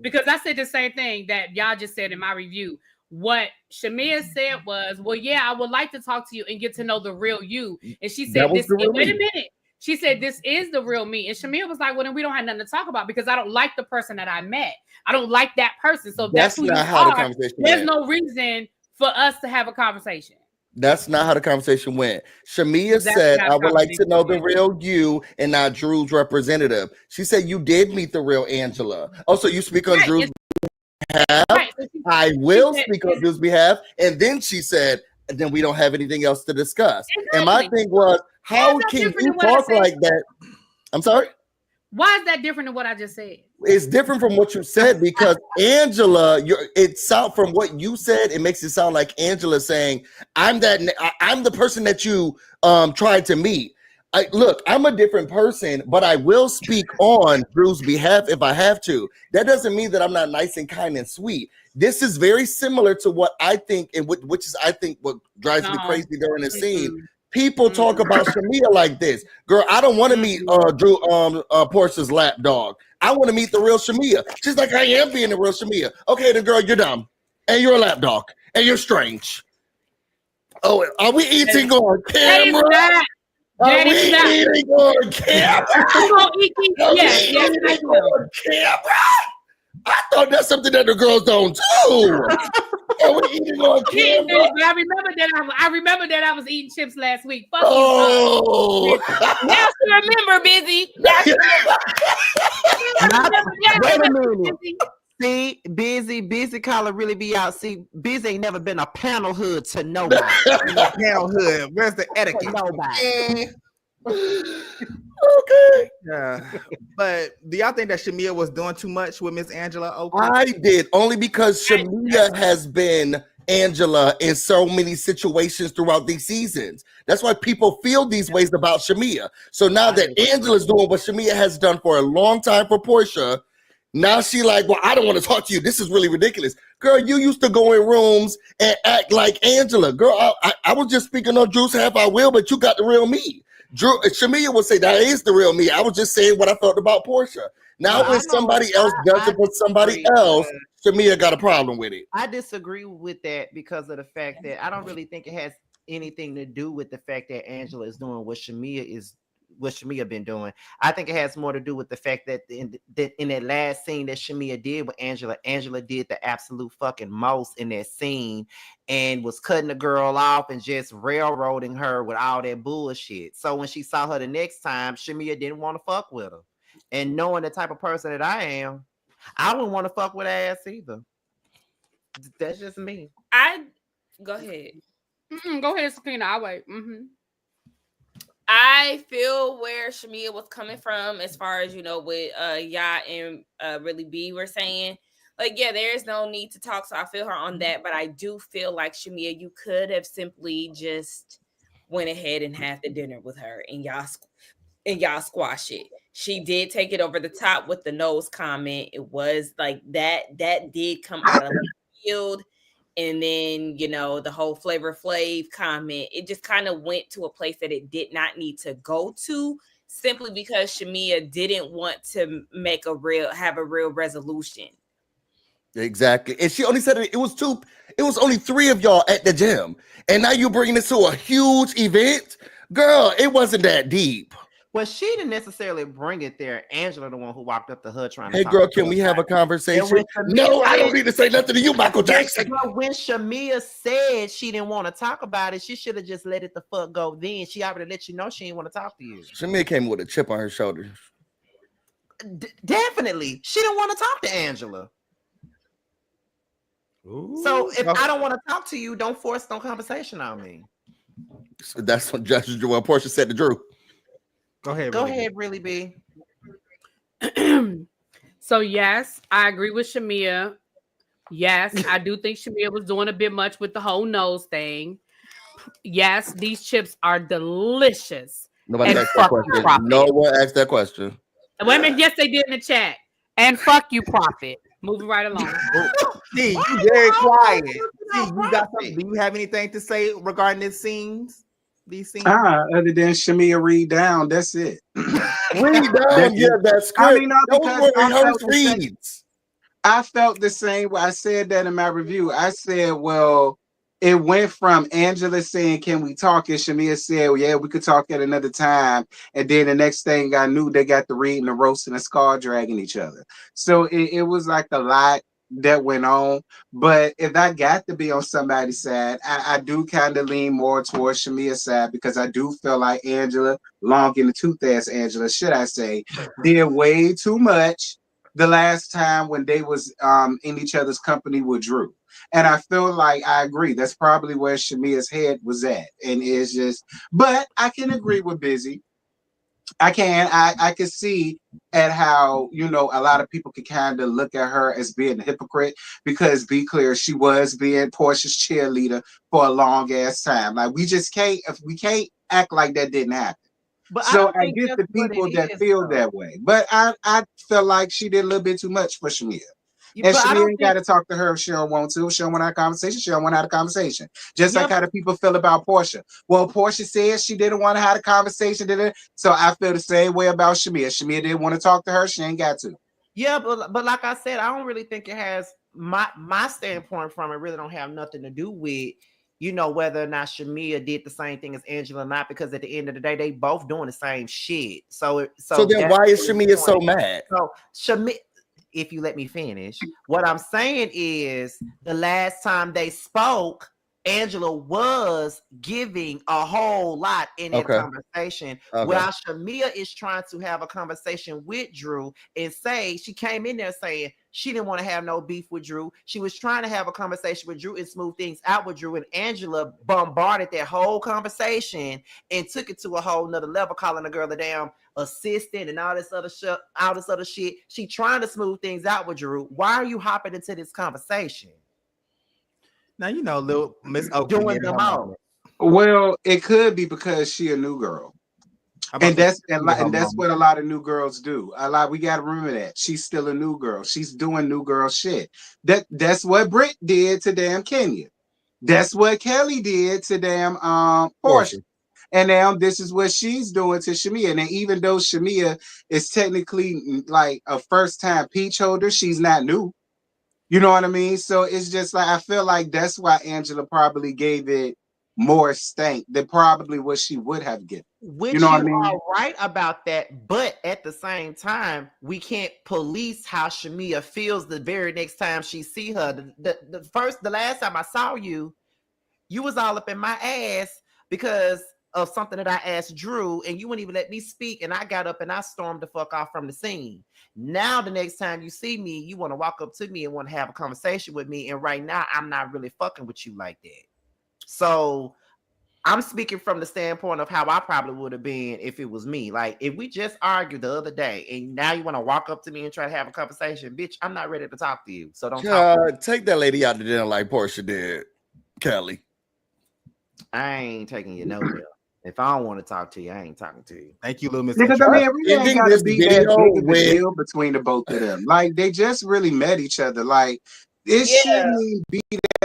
because I said the same thing that y'all just said in my review. What Shamia said was, well, yeah, I would like to talk to you and get to know the real you. And she said, wait a minute. She said, this is the real me. And Shamia was like, well, then we don't have nothing to talk about because I don't like the person that I met. I don't like that person. So that's who you are. There's no reason for us to have a conversation. That's not how the conversation went. Shamia said, I would like to know the real you and not Drew's representative. She said, you did meet the real Angela. Oh, so you speak on Drew's behalf? Right. So I will speak on Drew's behalf. And then she said, and then we don't have anything else to discuss. Exactly. And my thing was, how can you talk like that? I'm sorry? Why is that different than what I just said? It's different from what you said because Angela, from what you said, it makes it sound like Angela saying, I'm the person that you tried to meet. Look, I'm a different person, but I will speak on Drew's behalf if I have to. That doesn't mean that I'm not nice and kind and sweet. This is very similar to what I think, and which is I think what drives me crazy during the scene. People talk about Shamia like this. Girl, I don't want to meet Drew Porsha's lap dog. I want to meet the real Shamia. She's like, I am being the real Shamia. Okay, then girl, you're dumb. And you're a lap dog. And you're strange. Oh, are we eating on camera? Are we eating on camera? Yes, on camera. I thought that's something that the girls don't do. Are we eating on camera? I remember that I was eating chips last week. Fuck you. Now she remember, Busy. Wait a minute. See, busy collar really be out. See, Busy ain't never been a panel hood to nobody. Panel hood. Where's the etiquette? To nobody. Okay. Yeah. But do y'all think that Shamia was doing too much with Miss Angela Oakley? I did, only because Shamia has been Angela in so many situations throughout these seasons. That's why people feel these ways about Shamia. So now that Angela's doing what Shamia has done for a long time for Porsha, now she like, well, I don't want to talk to you. This is really ridiculous. Girl, you used to go in rooms and act like Angela. Girl, I was just speaking on Drew's half I will, but you got the real me. Shamia would say that is the real me. I was just saying what I felt about Porsha. Now when somebody else does it for somebody else, Shamia got a problem with it. I disagree with that because of the fact that I don't really think it has anything to do with the fact that Angela is doing what Shamia been doing. I think it has more to do with the fact that in that last scene that Shamia did with Angela did the absolute fucking most in that scene and was cutting the girl off and just railroading her with all that bullshit. So when she saw her the next time, Shamia didn't want to fuck with her. And knowing the type of person that I am, I wouldn't want to fuck with her ass either. That's just me. Go ahead. Go ahead, Sakina. I'll wait. I feel where Shamia was coming from as far as, with Ya and Really B were saying. Like, yeah, there is no need to talk. So I feel her on that. But I do feel like, Shamia, you could have simply just went ahead and had the dinner with her and y'all squash it. She did take it over the top with the nose comment. It was like that did come out of the field. And then, the whole Flavor Flav comment, it just kind of went to a place that it did not need to go to, simply because Shamia didn't want to have a real resolution. Exactly. And she only said it was only 3 of y'all at the gym. And now you're bringing it to a huge event. Girl, it wasn't that deep. Well, she didn't necessarily bring it there. Angela, the one who walked up to her trying to Hey, girl, can we have a conversation? No, I don't need to say nothing to you, Michael Jackson. When Shamia said she didn't want to talk about it, she should have just let it the fuck go then. She already let you know she didn't want to talk to you. Shamia came with a chip on her shoulder. Definitely. She didn't want to talk to Angela. Ooh. So if I don't want to talk to you, don't force no conversation on me. So that's what Porsha said to Drew. Go ahead, Really B. So yes, I agree with Shamia. Yes, I do think Shamia was doing a bit much with the whole nose thing. Yes, these chips are delicious. Nobody asked that question. No one asked that question. Wait a minute, yes, they did in the chat. And fuck you, Prophet. Moving right along. See, you very quiet. See, you got something. Do you have anything to say regarding these scenes? Other than Shamia read down, that's it. Read down, yeah, that's good. I mean, I felt the same way. I said that in my review. I said, well, it went from Angela saying, "Can we talk?" and Shamia said, well, "Yeah, we could talk at another time." And then the next thing I knew, they got the reading, the roast, and the scar dragging each other. So it was like a lot that went on. But if I got to be on somebody's side, I do kind of lean more towards Shamia's side, because I do feel like Angela, long in the tooth ass Angela, should I say, did way too much the last time when they was in each other's company with Drew. And I feel like I agree. That's probably where Shamia's head was at. And it's just, but I can agree with Busy. I can see at how, a lot of people could kind of look at her as being a hypocrite, because be clear, she was being Porsha's cheerleader for a long ass time. Like, we can't act like that didn't happen. But so I get the people that feel that way. But I feel like she did a little bit too much for Shamia. And Shamia ain't got to talk to her if she don't want to. If she don't want to have a conversation, she don't want to have a conversation. Just like how the people feel about Porsha. Well, Porsha said she didn't want to have a conversation. So I feel the same way about Shamia. Shamia didn't want to talk to her. She ain't got to. Yeah, but like I said, I don't really think it has my standpoint from it really don't have nothing to do with, whether or not Shamia did the same thing as Angela or not, because at the end of the day, they both doing the same shit. So then why is Shamia so mad? So Shamia, if you let me finish, what I'm saying is the last time they spoke, Angela was giving a whole lot in that conversation. While Shamia is trying to have a conversation with Drew and say, she came in there saying she didn't want to have no beef with Drew. She was trying to have a conversation with Drew and smooth things out with Drew. And Angela bombarded that whole conversation and took it to a whole nother level, calling the girl a damn assistant and all this other shit. She trying to smooth things out with Drew. Why are you hopping into this conversation? Now, little Miss Oakley doing them out. Well, it could be because she a new girl. And that's what a lot of new girls do. We got to remember that she's still a new girl. She's doing new girl shit. That's what Britt did to damn Kenya. That's what Kelly did to damn Porsha. And now this is what she's doing to Shamia. And even though Shamia is technically like a first-time peach holder, she's not new. You know what I mean? So it's just like, I feel like that's why Angela probably gave it more stank than probably what she would have given. Which you are right about that, but at the same time, we can't police how Shamia feels the very next time she see her. The last time I saw you, you was all up in my ass because of something that I asked Drew, and you wouldn't even let me speak, and I got up and I stormed the fuck off from the scene. Now the next time you see me, you want to walk up to me and want to have a conversation with me, and right now I'm not really fucking with you like that. So I'm speaking from the standpoint of how I probably would have been if it was me. Like, if we just argued the other day and now you want to walk up to me and try to have a conversation, bitch, I'm not ready to talk to you. So don't talk to me. Take that lady out to dinner like Porsha did, Kelly. I ain't taking you nowhere. If I don't want to talk to you, I ain't talking to you. Thank you, little Miss. Because I mean, we ain't got to be that big of a with deal between the both of them. Like they just really met each other. Like it shouldn't even be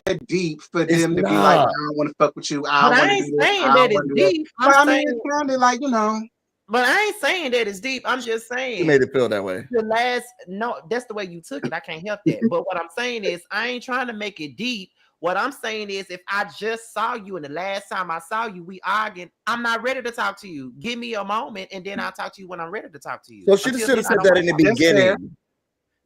that deep for them to be like, I don't want to fuck with you. I ain't saying that it's deep. I mean, it sounded like, you know. But I ain't saying that it's deep. I'm just saying you made it feel that way. That's the way you took it. I can't help that. But what I'm saying is, I ain't trying to make it deep. What I'm saying is, if I just saw you and the last time I saw you, we argued, I'm not ready to talk to you. Give me a moment and then I'll talk to you when I'm ready to talk to you. So she should have said that in the beginning.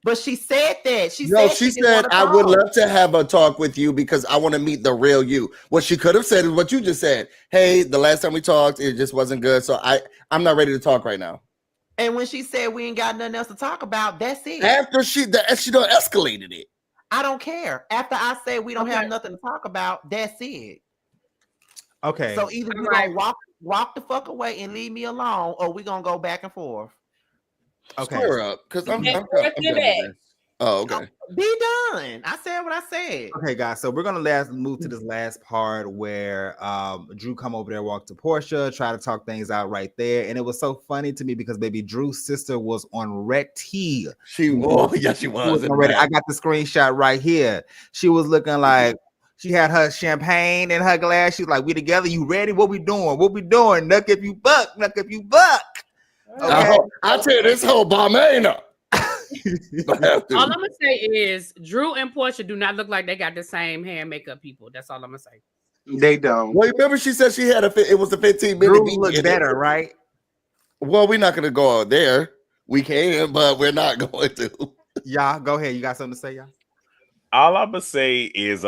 But she said that. She said, I would love to have a talk with you because I want to meet the real you. What she could have said is what you just said. Hey, the last time we talked, it just wasn't good. So I'm not ready to talk right now. And when she said we ain't got nothing else to talk about, that's it. After she done escalated it. I don't care. After I say we don't have nothing to talk about, that's it. Okay. So either you're gonna walk the fuck away and leave me alone, or we're gonna go back and forth. Okay. Square up, because I'm done with this. Oh, okay. Be done. I said what I said. Okay, guys. So we're gonna move to this last part where Drew come over there, walk to Porsha, try to talk things out right there, and it was so funny to me because baby Drew's sister was on Rec T. She was. I got the screenshot right here. She was looking like she had her champagne in her glass. She was like, "We together? You ready? What we doing? What we doing? Nuck if you buck. Nuck if you buck." Okay. I'll tell you this whole bomb ain't up. All I'm gonna say is Drew and Porsha do not look like they got the same hair and makeup people. That's all I'm gonna say. They don't. Well, remember she said she had it was a 15-minute. Drew looks better, right? Well, we're not gonna go out there. We can, but we're not going to. Y'all, go ahead. You got something to say, y'all? All I'm gonna say is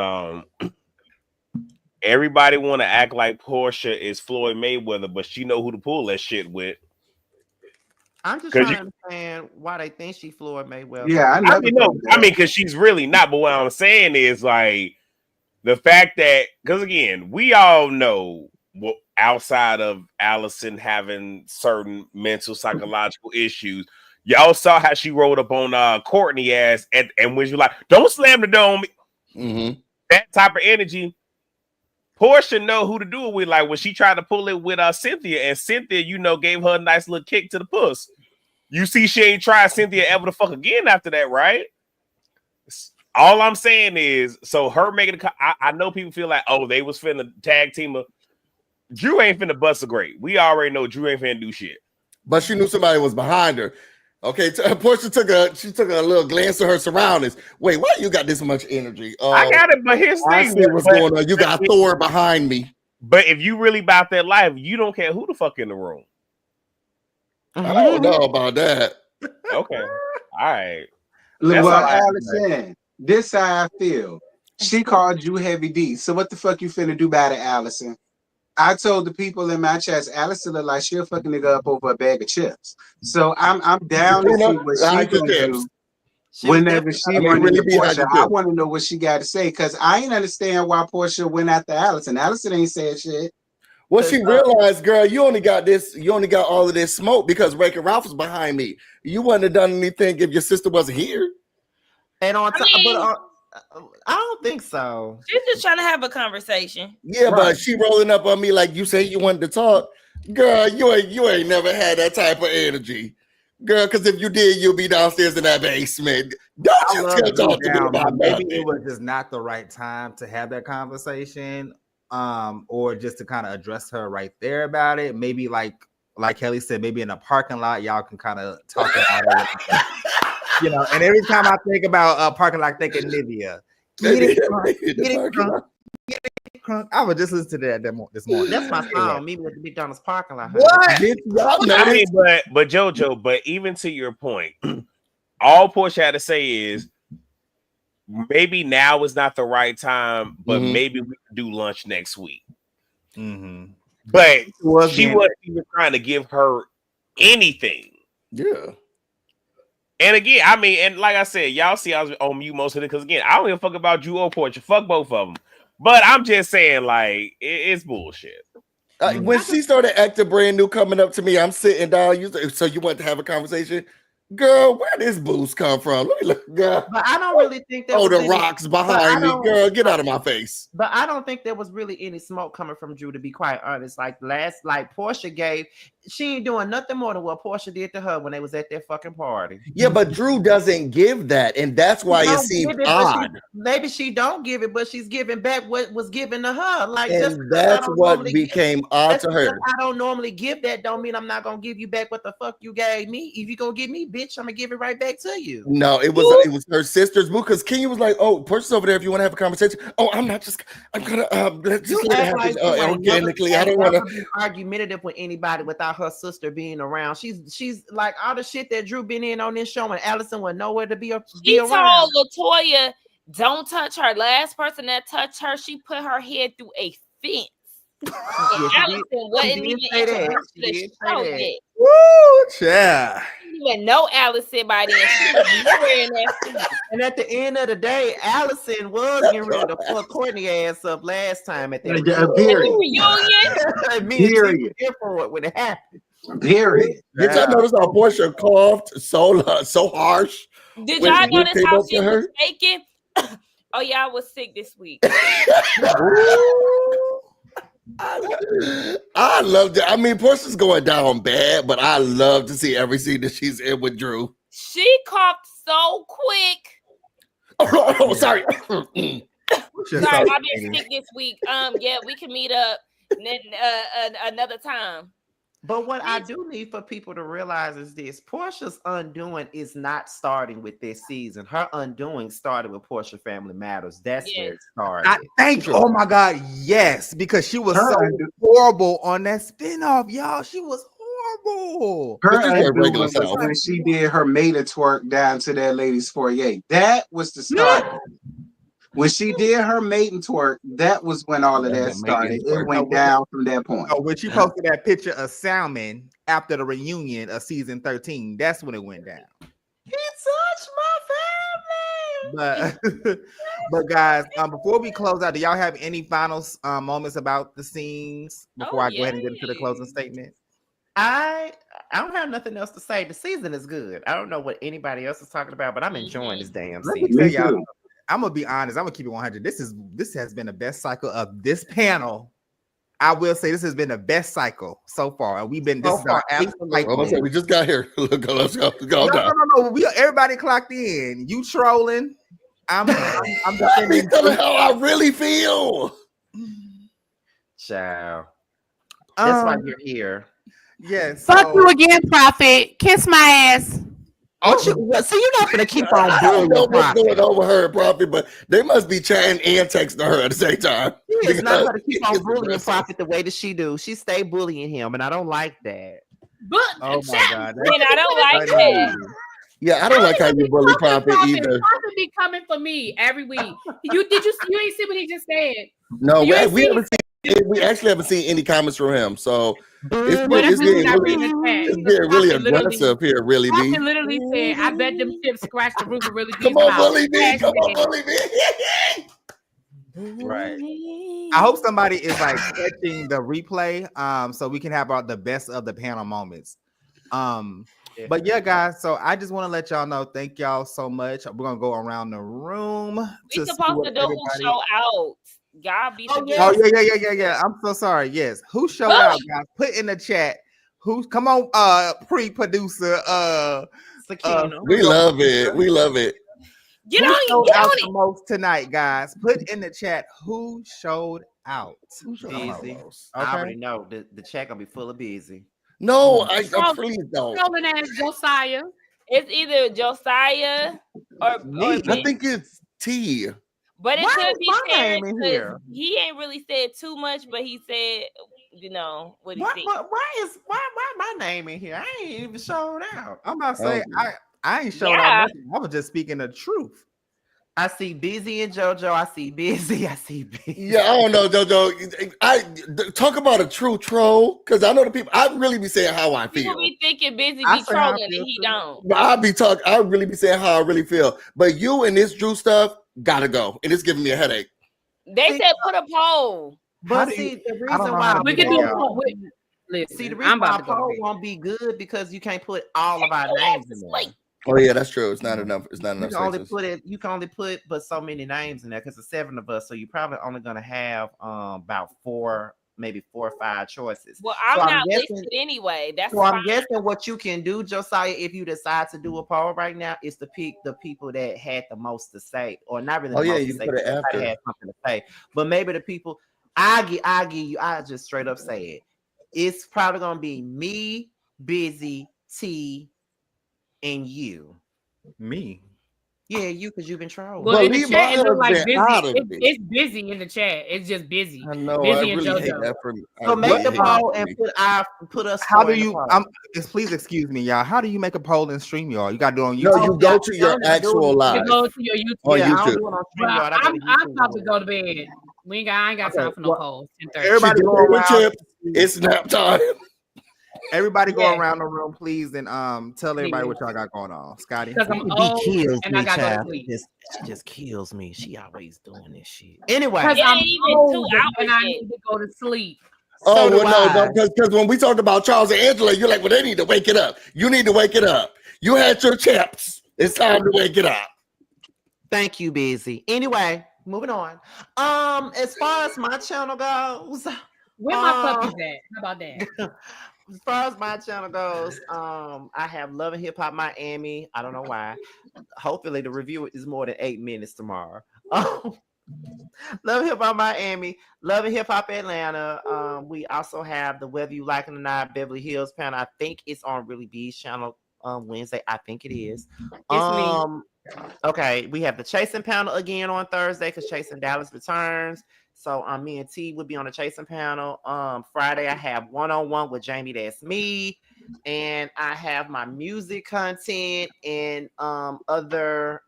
everybody want to act like Porsha is Floyd Mayweather, but she know who to pull that shit with. I'm just trying to understand why they think she Floyd Mayweather. Yeah, I mean, because she's really not. But what I'm saying is like the fact that, because again, we all know what outside of Allison having certain mental psychological issues, y'all saw how she rolled up on Courtney ass, and when you're like, "Don't slam the door on me," that type of energy. Porsha know who to do it with. Like when she tried to pull it with Cynthia, and Cynthia, gave her a nice little kick to the puss. You see, she ain't tried Cynthia ever to fuck again after that, right? All I'm saying is, so her making I know people feel like, oh, they was finna tag team her. Drew ain't finna bust a great. We already know Drew ain't finna do shit. But she knew somebody was behind her. Okay, Porsha took a little glance at her surroundings. Wait, why you got this much energy? I got it, but here's the thing. I see what's going on. You got Thor behind me. But if you really about that life, you don't care who the fuck in the room. I don't know about that. Okay, all right. Well, Allison, this how I feel. She called you Heavy D. So what the fuck you finna do about it, Allison? I told the people in my chat, Allison look like she'll fucking nigga up over a bag of chips. So I'm down to see what she gonna do whenever she runs into Porsha. I want to know what she got to say because I ain't understand why Porsha went after Allison. Allison ain't said shit. Well, she realized, girl, you only got all of this smoke because Wreck-It Ralph was behind me. You wouldn't have done anything if your sister wasn't here. And on top, I don't think so. She's just trying to have a conversation. Yeah, right. But she rolling up on me like you say you wanted to talk. Girl, you ain't never had that type of energy. Girl, because if you did, you'll be downstairs in that basement. Don't you talk to me about maybe it was just not the right time to have that conversation. Or just to kind of address her right there about it. Maybe like Kelly said, maybe in a parking lot, y'all can kind of talk about it. And every time I think about a parking lot, I think of Nivea. Get it crunk. I was just listening to that this morning. That's my song. Meet me at the McDonald's parking lot. What? But JoJo, but even to your point, all Porsha had to say is, maybe now is not the right time, but maybe we can do lunch next week. But she wasn't even trying to give her anything. Yeah. And again, I mean, and like I said, y'all see I was on mute most of it because again, I don't even fuck about Drew or Porsha. Fuck both of them. But I'm just saying, like, it's bullshit. When she started acting brand new, coming up to me, I'm sitting down. So you want to have a conversation? Girl, where this boost come from? Let me look, girl. But I don't really think that. Oh, the rocks behind me, girl. Get out of my face. But I don't think there was really any smoke coming from Drew, to be quite honest. Like Porsha gave, she ain't doing nothing more than what Porsha did to her when they was at their fucking party. Yeah, but Drew doesn't give that, and that's why it seems odd. Maybe she don't give it, but she's giving back what was given to her. Like, and that's what became odd to her. I don't normally give that. Don't mean I'm not gonna give you back what the fuck you gave me. If you gonna give me, bitch, I'm gonna give it right back to you. No, it was her sister's boo, because Kenya was like, "Oh, Porsha's over there. If you want to have a conversation." Oh, I'm gonna let's just let it happen organically. I don't want to be argumentative with anybody without her sister being around. She's like all the shit that Drew been in on this show, and Allison was nowhere to be around. She told LaToya, "Don't touch her." Last person that touched her, she put her head through a fence. And Allison wasn't even introduced to the show yet. Woo, yeah. Even know Allison by then. She was nowhere in that season. And at the end of the day, Allison was getting ready to fuck Courtney ass up last time at the reunion. Period. For it when it happened. Period. Did y'all notice how Porsha coughed so harsh? Did y'all notice how she was shaking? Oh yeah, I was sick this week. I loved it. I mean, Porsha's going down bad, but I love to see every scene that she's in with Drew. She coughed so quick. Oh, sorry. Sorry, I've been sick this week. Yeah, we can meet up another time. But what I do need for people to realize is this: Porsha's undoing is not starting with this season. Her undoing started with Porsha Family Matters. That's where it started. Thank you. Oh my God, yes, because she was so horrible on that spinoff, y'all. She was horrible. When she did her maiden twerk down to that lady's foyer, that was the start. When she did her maiden twerk, that was when all of that started. It went down from that point. Oh, when she posted that picture of Salmon after the reunion of season 13, that's when it went down. He touched my family. But guys, before we close out, do y'all have any final moments about the scenes before I go ahead and get into the closing statement? I don't have nothing else to say. The season is good. I don't know what anybody else is talking about, but I'm enjoying this damn season. Let me tell y'all. I'm gonna be honest. I'm gonna keep it 100. This has been the best cycle of this panel. I will say this has been the best cycle so far, and we've been this far. Absolutely. We just got here. Let's go. No. Everybody clocked in. You trolling? I'm just telling how I really feel. Child. That's why you're here. Yes. Fuck you again, Prophet. Kiss my ass. So you're not gonna keep on doing what's going on with her, Prophet, but they must be chatting and texting her at the same time. She is not gonna keep on bullying Prophet the way that she do. She stay bullying him, and I don't like that. But oh my God, and I don't like that. Yeah, I don't like how you bully Prophet either. Prophet be coming for me every week. You ain't see what he just said? No, we actually haven't seen any comments from him, so it's getting really aggressive here, really. He literally said, "I bet them chips scratch the roof of really deep." Come on, bully me! Come on, bully me! Right. I hope somebody is like catching the replay, so we can have the best of the panel moments. But yeah, guys. So I just want to let y'all know. Thank y'all so much. We're gonna go around the room. We supposed to do who show out. Y'all be yeah. I'm so sorry. Yes. Who showed out, guys? Put in the chat. Come on, pre-producer. We love it. We love it. Get on the most tonight, guys. Put in the chat who showed out. Busy. I already know the chat gonna be full of busy. No, please don't. Calling as Josiah. It's either Josiah or me. I think it's T. But it could be Terrence because he ain't really said too much, but he said, what he said. Why my name in here? I ain't even showed out. I'm about to say I ain't showed out nothing. I was just speaking the truth. I see Busy and JoJo. I see Busy. Yeah, I don't know, JoJo. I talk about a true troll because I know the people. I really be saying how I feel. People be thinking Busy be trolling and he don't. I really be saying how I really feel. But you and this Drew stuff gotta go, and it's giving me a headache. They said put a poll. But see, the I don't reason know why how to We do can that, do a y'all. poll. Listen, see the I'm reason why about to go. poll to bed. won't be good because you can't put all of our names in there. Oh yeah, that's true. It's not enough. It's not You enough can only spaces. put it. You can only put but so many names in there because there's 7 of us. So you're probably only gonna have about 4, maybe 4 or 5 choices. Well, I'm So not guessing- listed anyway. That's So I'm fine. guessing what you can do, Josiah, if you decide to do a poll right now, is to pick the people that had the most to say, or not really. Oh the yeah, most you to can say, put it everybody after. had something to say, but maybe the people I give you, I just straight up say it. It's probably gonna be me, Busy, T, and you. Me. Yeah, you because you've been trolling. Well, But in the leave chat, my it look like husband out busy. of it. It's busy in the chat. It's just busy. I know. Busy I and really hate JoJo. that for me. I So make really the hate that poll for and me. put us. How do in the you? poll. Please excuse me, y'all. How do you make a poll and stream, y'all? You got to do it on No, YouTube. you go to your don't do it. actual You live go to your YouTube. on Yeah, I don't YouTube. do it on But StreamYard. I go to I'm YouTube. about to go to bed. I ain't got Okay, time for no well, polls. 10:30. Everybody She go did with around. chips. It's nap time. Everybody go Yeah. around the room, please, and tell everybody what y'all got going on. Scotty. Because I'm She old kills and me, I gotta go to child. sleep. She just kills me. She always doing this shit. Anyway, Because It I'm ain't even 2 old and hours I yet. need to go to sleep. Oh, do well, no, I. because when we talked about Charles and Angela, you're like, well, they need to wake it up. You need to wake it up. You had your chips. It's time to wake it up. Thank you, Busy. Anyway, moving on. As far as my channel goes, Where my puppies at? How about that? as far as my channel goes, I have Love and Hip Hop Miami. I don't know why. Hopefully, the review is more than 8 minutes tomorrow. Love and Hip Hop Miami, Love and Hip Hop Atlanta. We also have the Whether You Like It or Not Beverly Hills panel. I think it's on Really B's channel Wednesday. I think it is. It's me. Okay, we have the Chasing panel again on Thursday because Chasing Dallas returns. So me and T would be on the Chasing panel. Friday I have one-on-one with Jamie. That's me. And I have my music content and other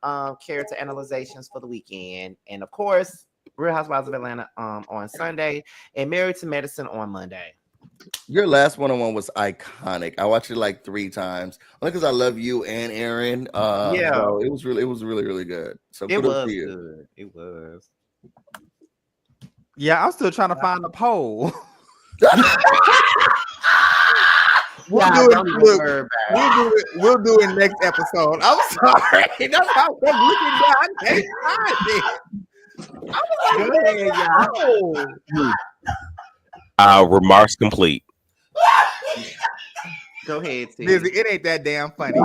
character analyzations for the weekend. And of course, Real Housewives of Atlanta on Sunday and Married to Medicine on Monday. Your last one-on-one was iconic. I watched it like 3 times. Only because I love you and Aaron. Yeah. So it was really, really good. So It kudos was to you. good. It was. Yeah, I'm still trying to find a poll. We'll do it next episode. I'm sorry. That's how I'm looking down. I can't find it. I was like, Remarks complete. Go ahead, T. Busy. It ain't that damn funny.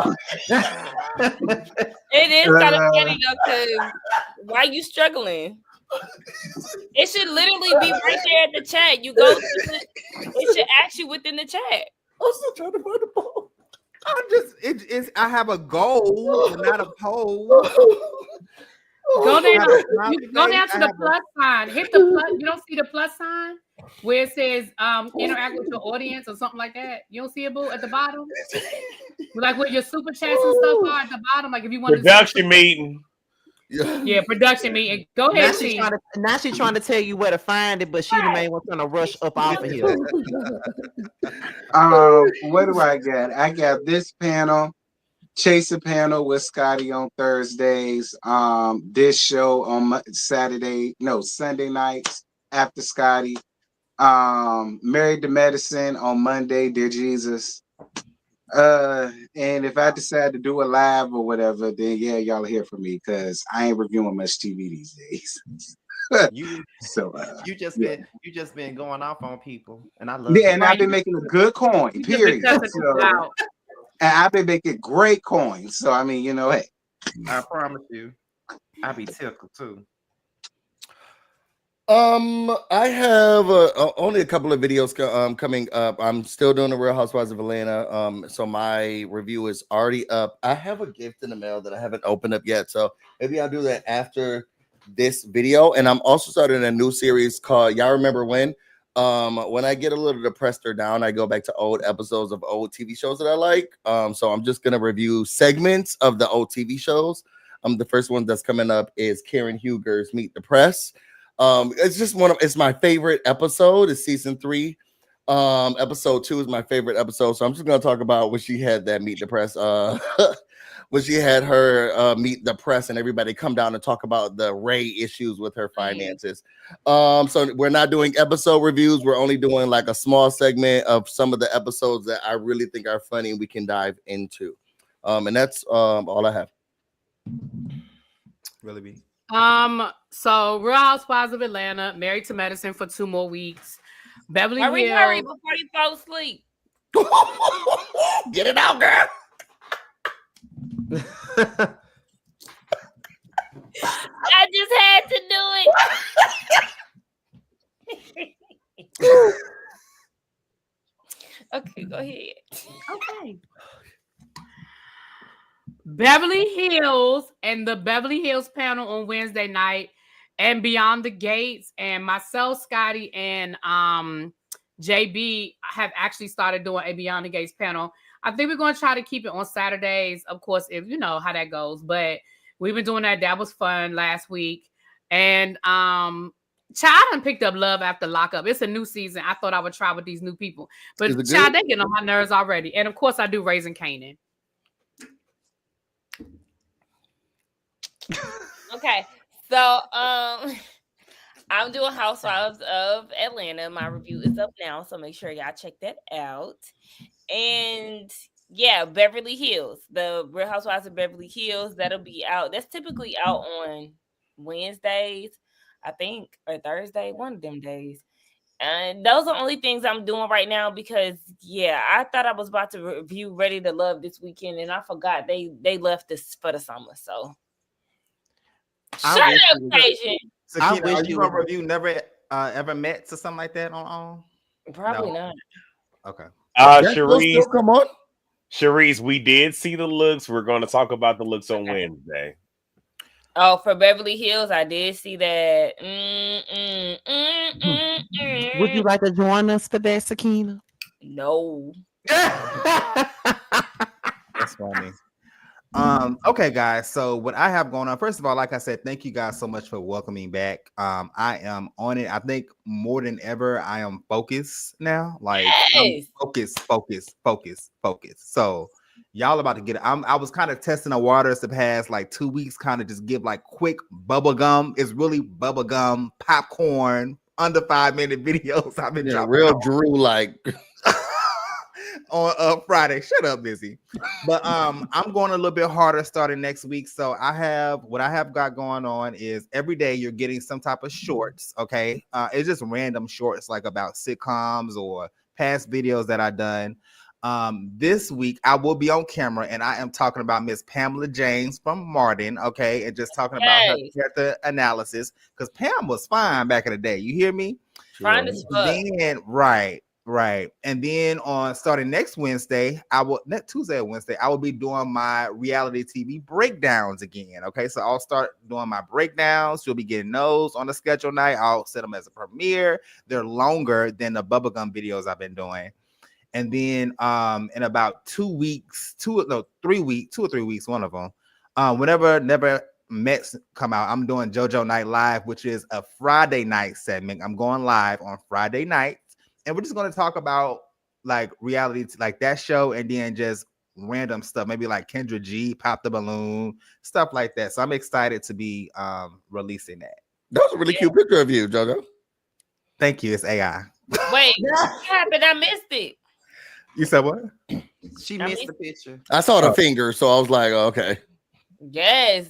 It is kind of funny though, because why you struggling? It should literally be right there at the chat. You go to it should ask you within the chat. I'm still trying to find the poll. I'm just I have a goal, and not a poll. Go down, go face. down to the plus sign. Hit the plus. You don't see the plus sign where it says interact with your audience or something like that. You don't see it, boo, at the bottom? Like with your super chats and stuff are at the bottom. Like if you want Production meeting. Yeah, production meeting. Go ahead, now she's trying to tell you where to find it, but she the main one trying to rush up off of here. What do I got? I got this panel, Chaser panel with Scotty on Thursdays. This show on Sunday nights after Scotty. Married to Medicine on Monday, Dear Jesus. And if I decide to do a live or whatever, then yeah, y'all hear from me because I ain't reviewing much TV these days. You just been going off on people, and I love it. And I've been making a good coin, period. And I've been making great coins. So I mean, hey. I promise you, I'll be tickled too. I have only a couple of videos coming up. I'm still doing the Real Housewives of Atlanta. So my review is already up. I have a gift in the mail that I haven't opened up yet. So maybe I'll do that after this video. And I'm also starting a new series called Y'all Remember When? When I get a little depressed or down, I go back to old episodes of old TV shows that I like. So I'm just gonna review segments of the old TV shows. The first one that's coming up is Karen Huger's Meet the Press. It's just it's my favorite episode. It's season 3. Episode 2 is my favorite episode. So I'm just gonna talk about when she had that Meet the Press when she had her meet the press and everybody come down and talk about the Ray issues with her finances. So we're not doing episode reviews. We're only doing like a small segment of some of the episodes that I really think are funny and we can dive into. And that's all I have. Really be. So Real Housewives of Atlanta, Married to Medicine for 2 more weeks. Beverly Hills. Hurry before you fall asleep. Get it out, girl. I just had to do it. Okay, go ahead. Okay. Beverly Hills and the Beverly Hills panel on Wednesday night, and Beyond the Gates, and myself, Scotty, and JB have actually started doing a Beyond the Gates panel. I think we're going to try to keep it on Saturdays, of course, if you know how that goes. But we've been doing that. That was fun last week. And Child done picked up Love After Lockup. It's a new season. I thought I would try with these new people. But Child, they getting on my nerves already. And of course, I do Raising Kanan. Okay, so I'm doing Housewives of Atlanta. My review is up now, so make sure y'all check that out. And yeah, Beverly Hills, the Real Housewives of Beverly Hills, that'll be out. That's typically out on Wednesdays, I think, or Thursday, one of them days. And those are the only things I'm doing right now because, yeah, I thought I was about to review Ready to Love this weekend, and I forgot they left this for the summer, so. Shut up, Asian. Sakina, are you gonna review Never Ever Met or something like that on? Probably not. Okay. Sharice, come on. Sharice, we did see the looks. We're going to talk about the looks on Wednesday. Oh, for Beverly Hills, I did see that. Would you like to join us for that, Sakina? No. That's funny. Okay, guys. So what I have going on, first of all, like I said, thank you guys so much for welcoming back. I am on it. I think more than ever, I am focused now. Like focus. So y'all about to get it. I was kind of testing the waters the past like 2 weeks, kind of just give like quick bubble gum. It's really bubble gum, popcorn, under 5-minute videos. I've been dropping real Drew like. On Friday. Shut up, Busy. But I'm going a little bit harder starting next week. So what I have got going on is every day you're getting some type of shorts. Okay. It's just random shorts like about sitcoms or past videos that I've done. This week I will be on camera and I am talking about Miss Pamela James from Martin. Okay, and just talking about her character analysis because Pam was fine back in the day. You hear me? Fine as fuck. Right. And then on starting next Wednesday, Tuesday or Wednesday, I will be doing my reality TV breakdowns again. Okay, so I'll start doing my breakdowns. You'll be getting those on the schedule night. I'll set them as a premiere. They're longer than the bubblegum videos I've been doing. And then in about 2 weeks, 2 or 3 weeks, one of them, whenever Never Mets come out, I'm doing JoJo Night Live, which is a Friday night segment. I'm going live on Friday night. And we're just going to talk about like reality, like that show, and then just random stuff, maybe like Kendra G, Pop the Balloon, stuff like that. So I'm excited to be releasing that. That was a really cute picture of you, JoJo. Thank you. It's AI. Wait, what happened? I missed it. You said what? She missed the picture. I saw the finger, so I was like, oh, okay. Yes,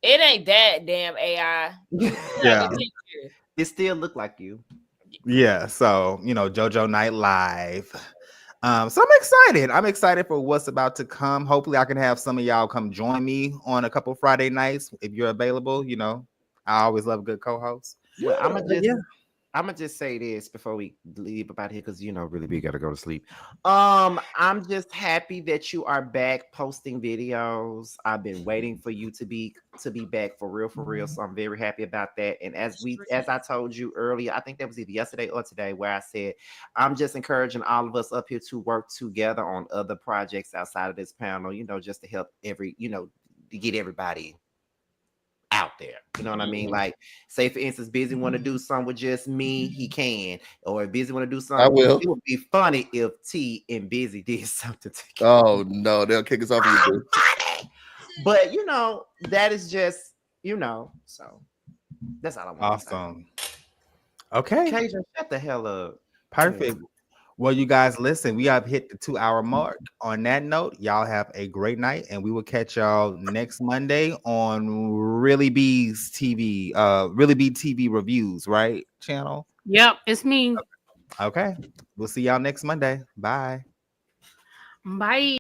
it ain't that damn AI. Yeah, it still looked like you. Yeah, so JoJo Night Live. So I'm excited. I'm excited for what's about to come. Hopefully, I can have some of y'all come join me on a couple Friday nights if you're available. I always love a good co-host. Well, I'm gonna just say this before we leave about here because really we gotta go to sleep. I'm just happy that you are back posting videos. I've been waiting for you to be back for real. So I'm very happy about that. And as I told you earlier, I think that was either yesterday or today, where I said I'm just encouraging all of us up here to work together on other projects outside of this panel. Just to help to get everybody out there, you know what I mean? Like, say for instance, Busy want to do something with just me, he can. Or if Busy want to do something, I will. It would be funny if T and Busy did something together. Oh no, they'll kick us off. But you know, that is just, you know, so that's all I want. Awesome. Okay. Cajun, shut the hell up. Perfect. Well, you guys, listen, we have hit the 2-hour mark. On that note, y'all have a great night, and we will catch y'all next Monday on Really B's TV, Really B TV reviews, right? Channel. Yep, it's me. Okay. We'll see y'all next Monday. Bye. Bye.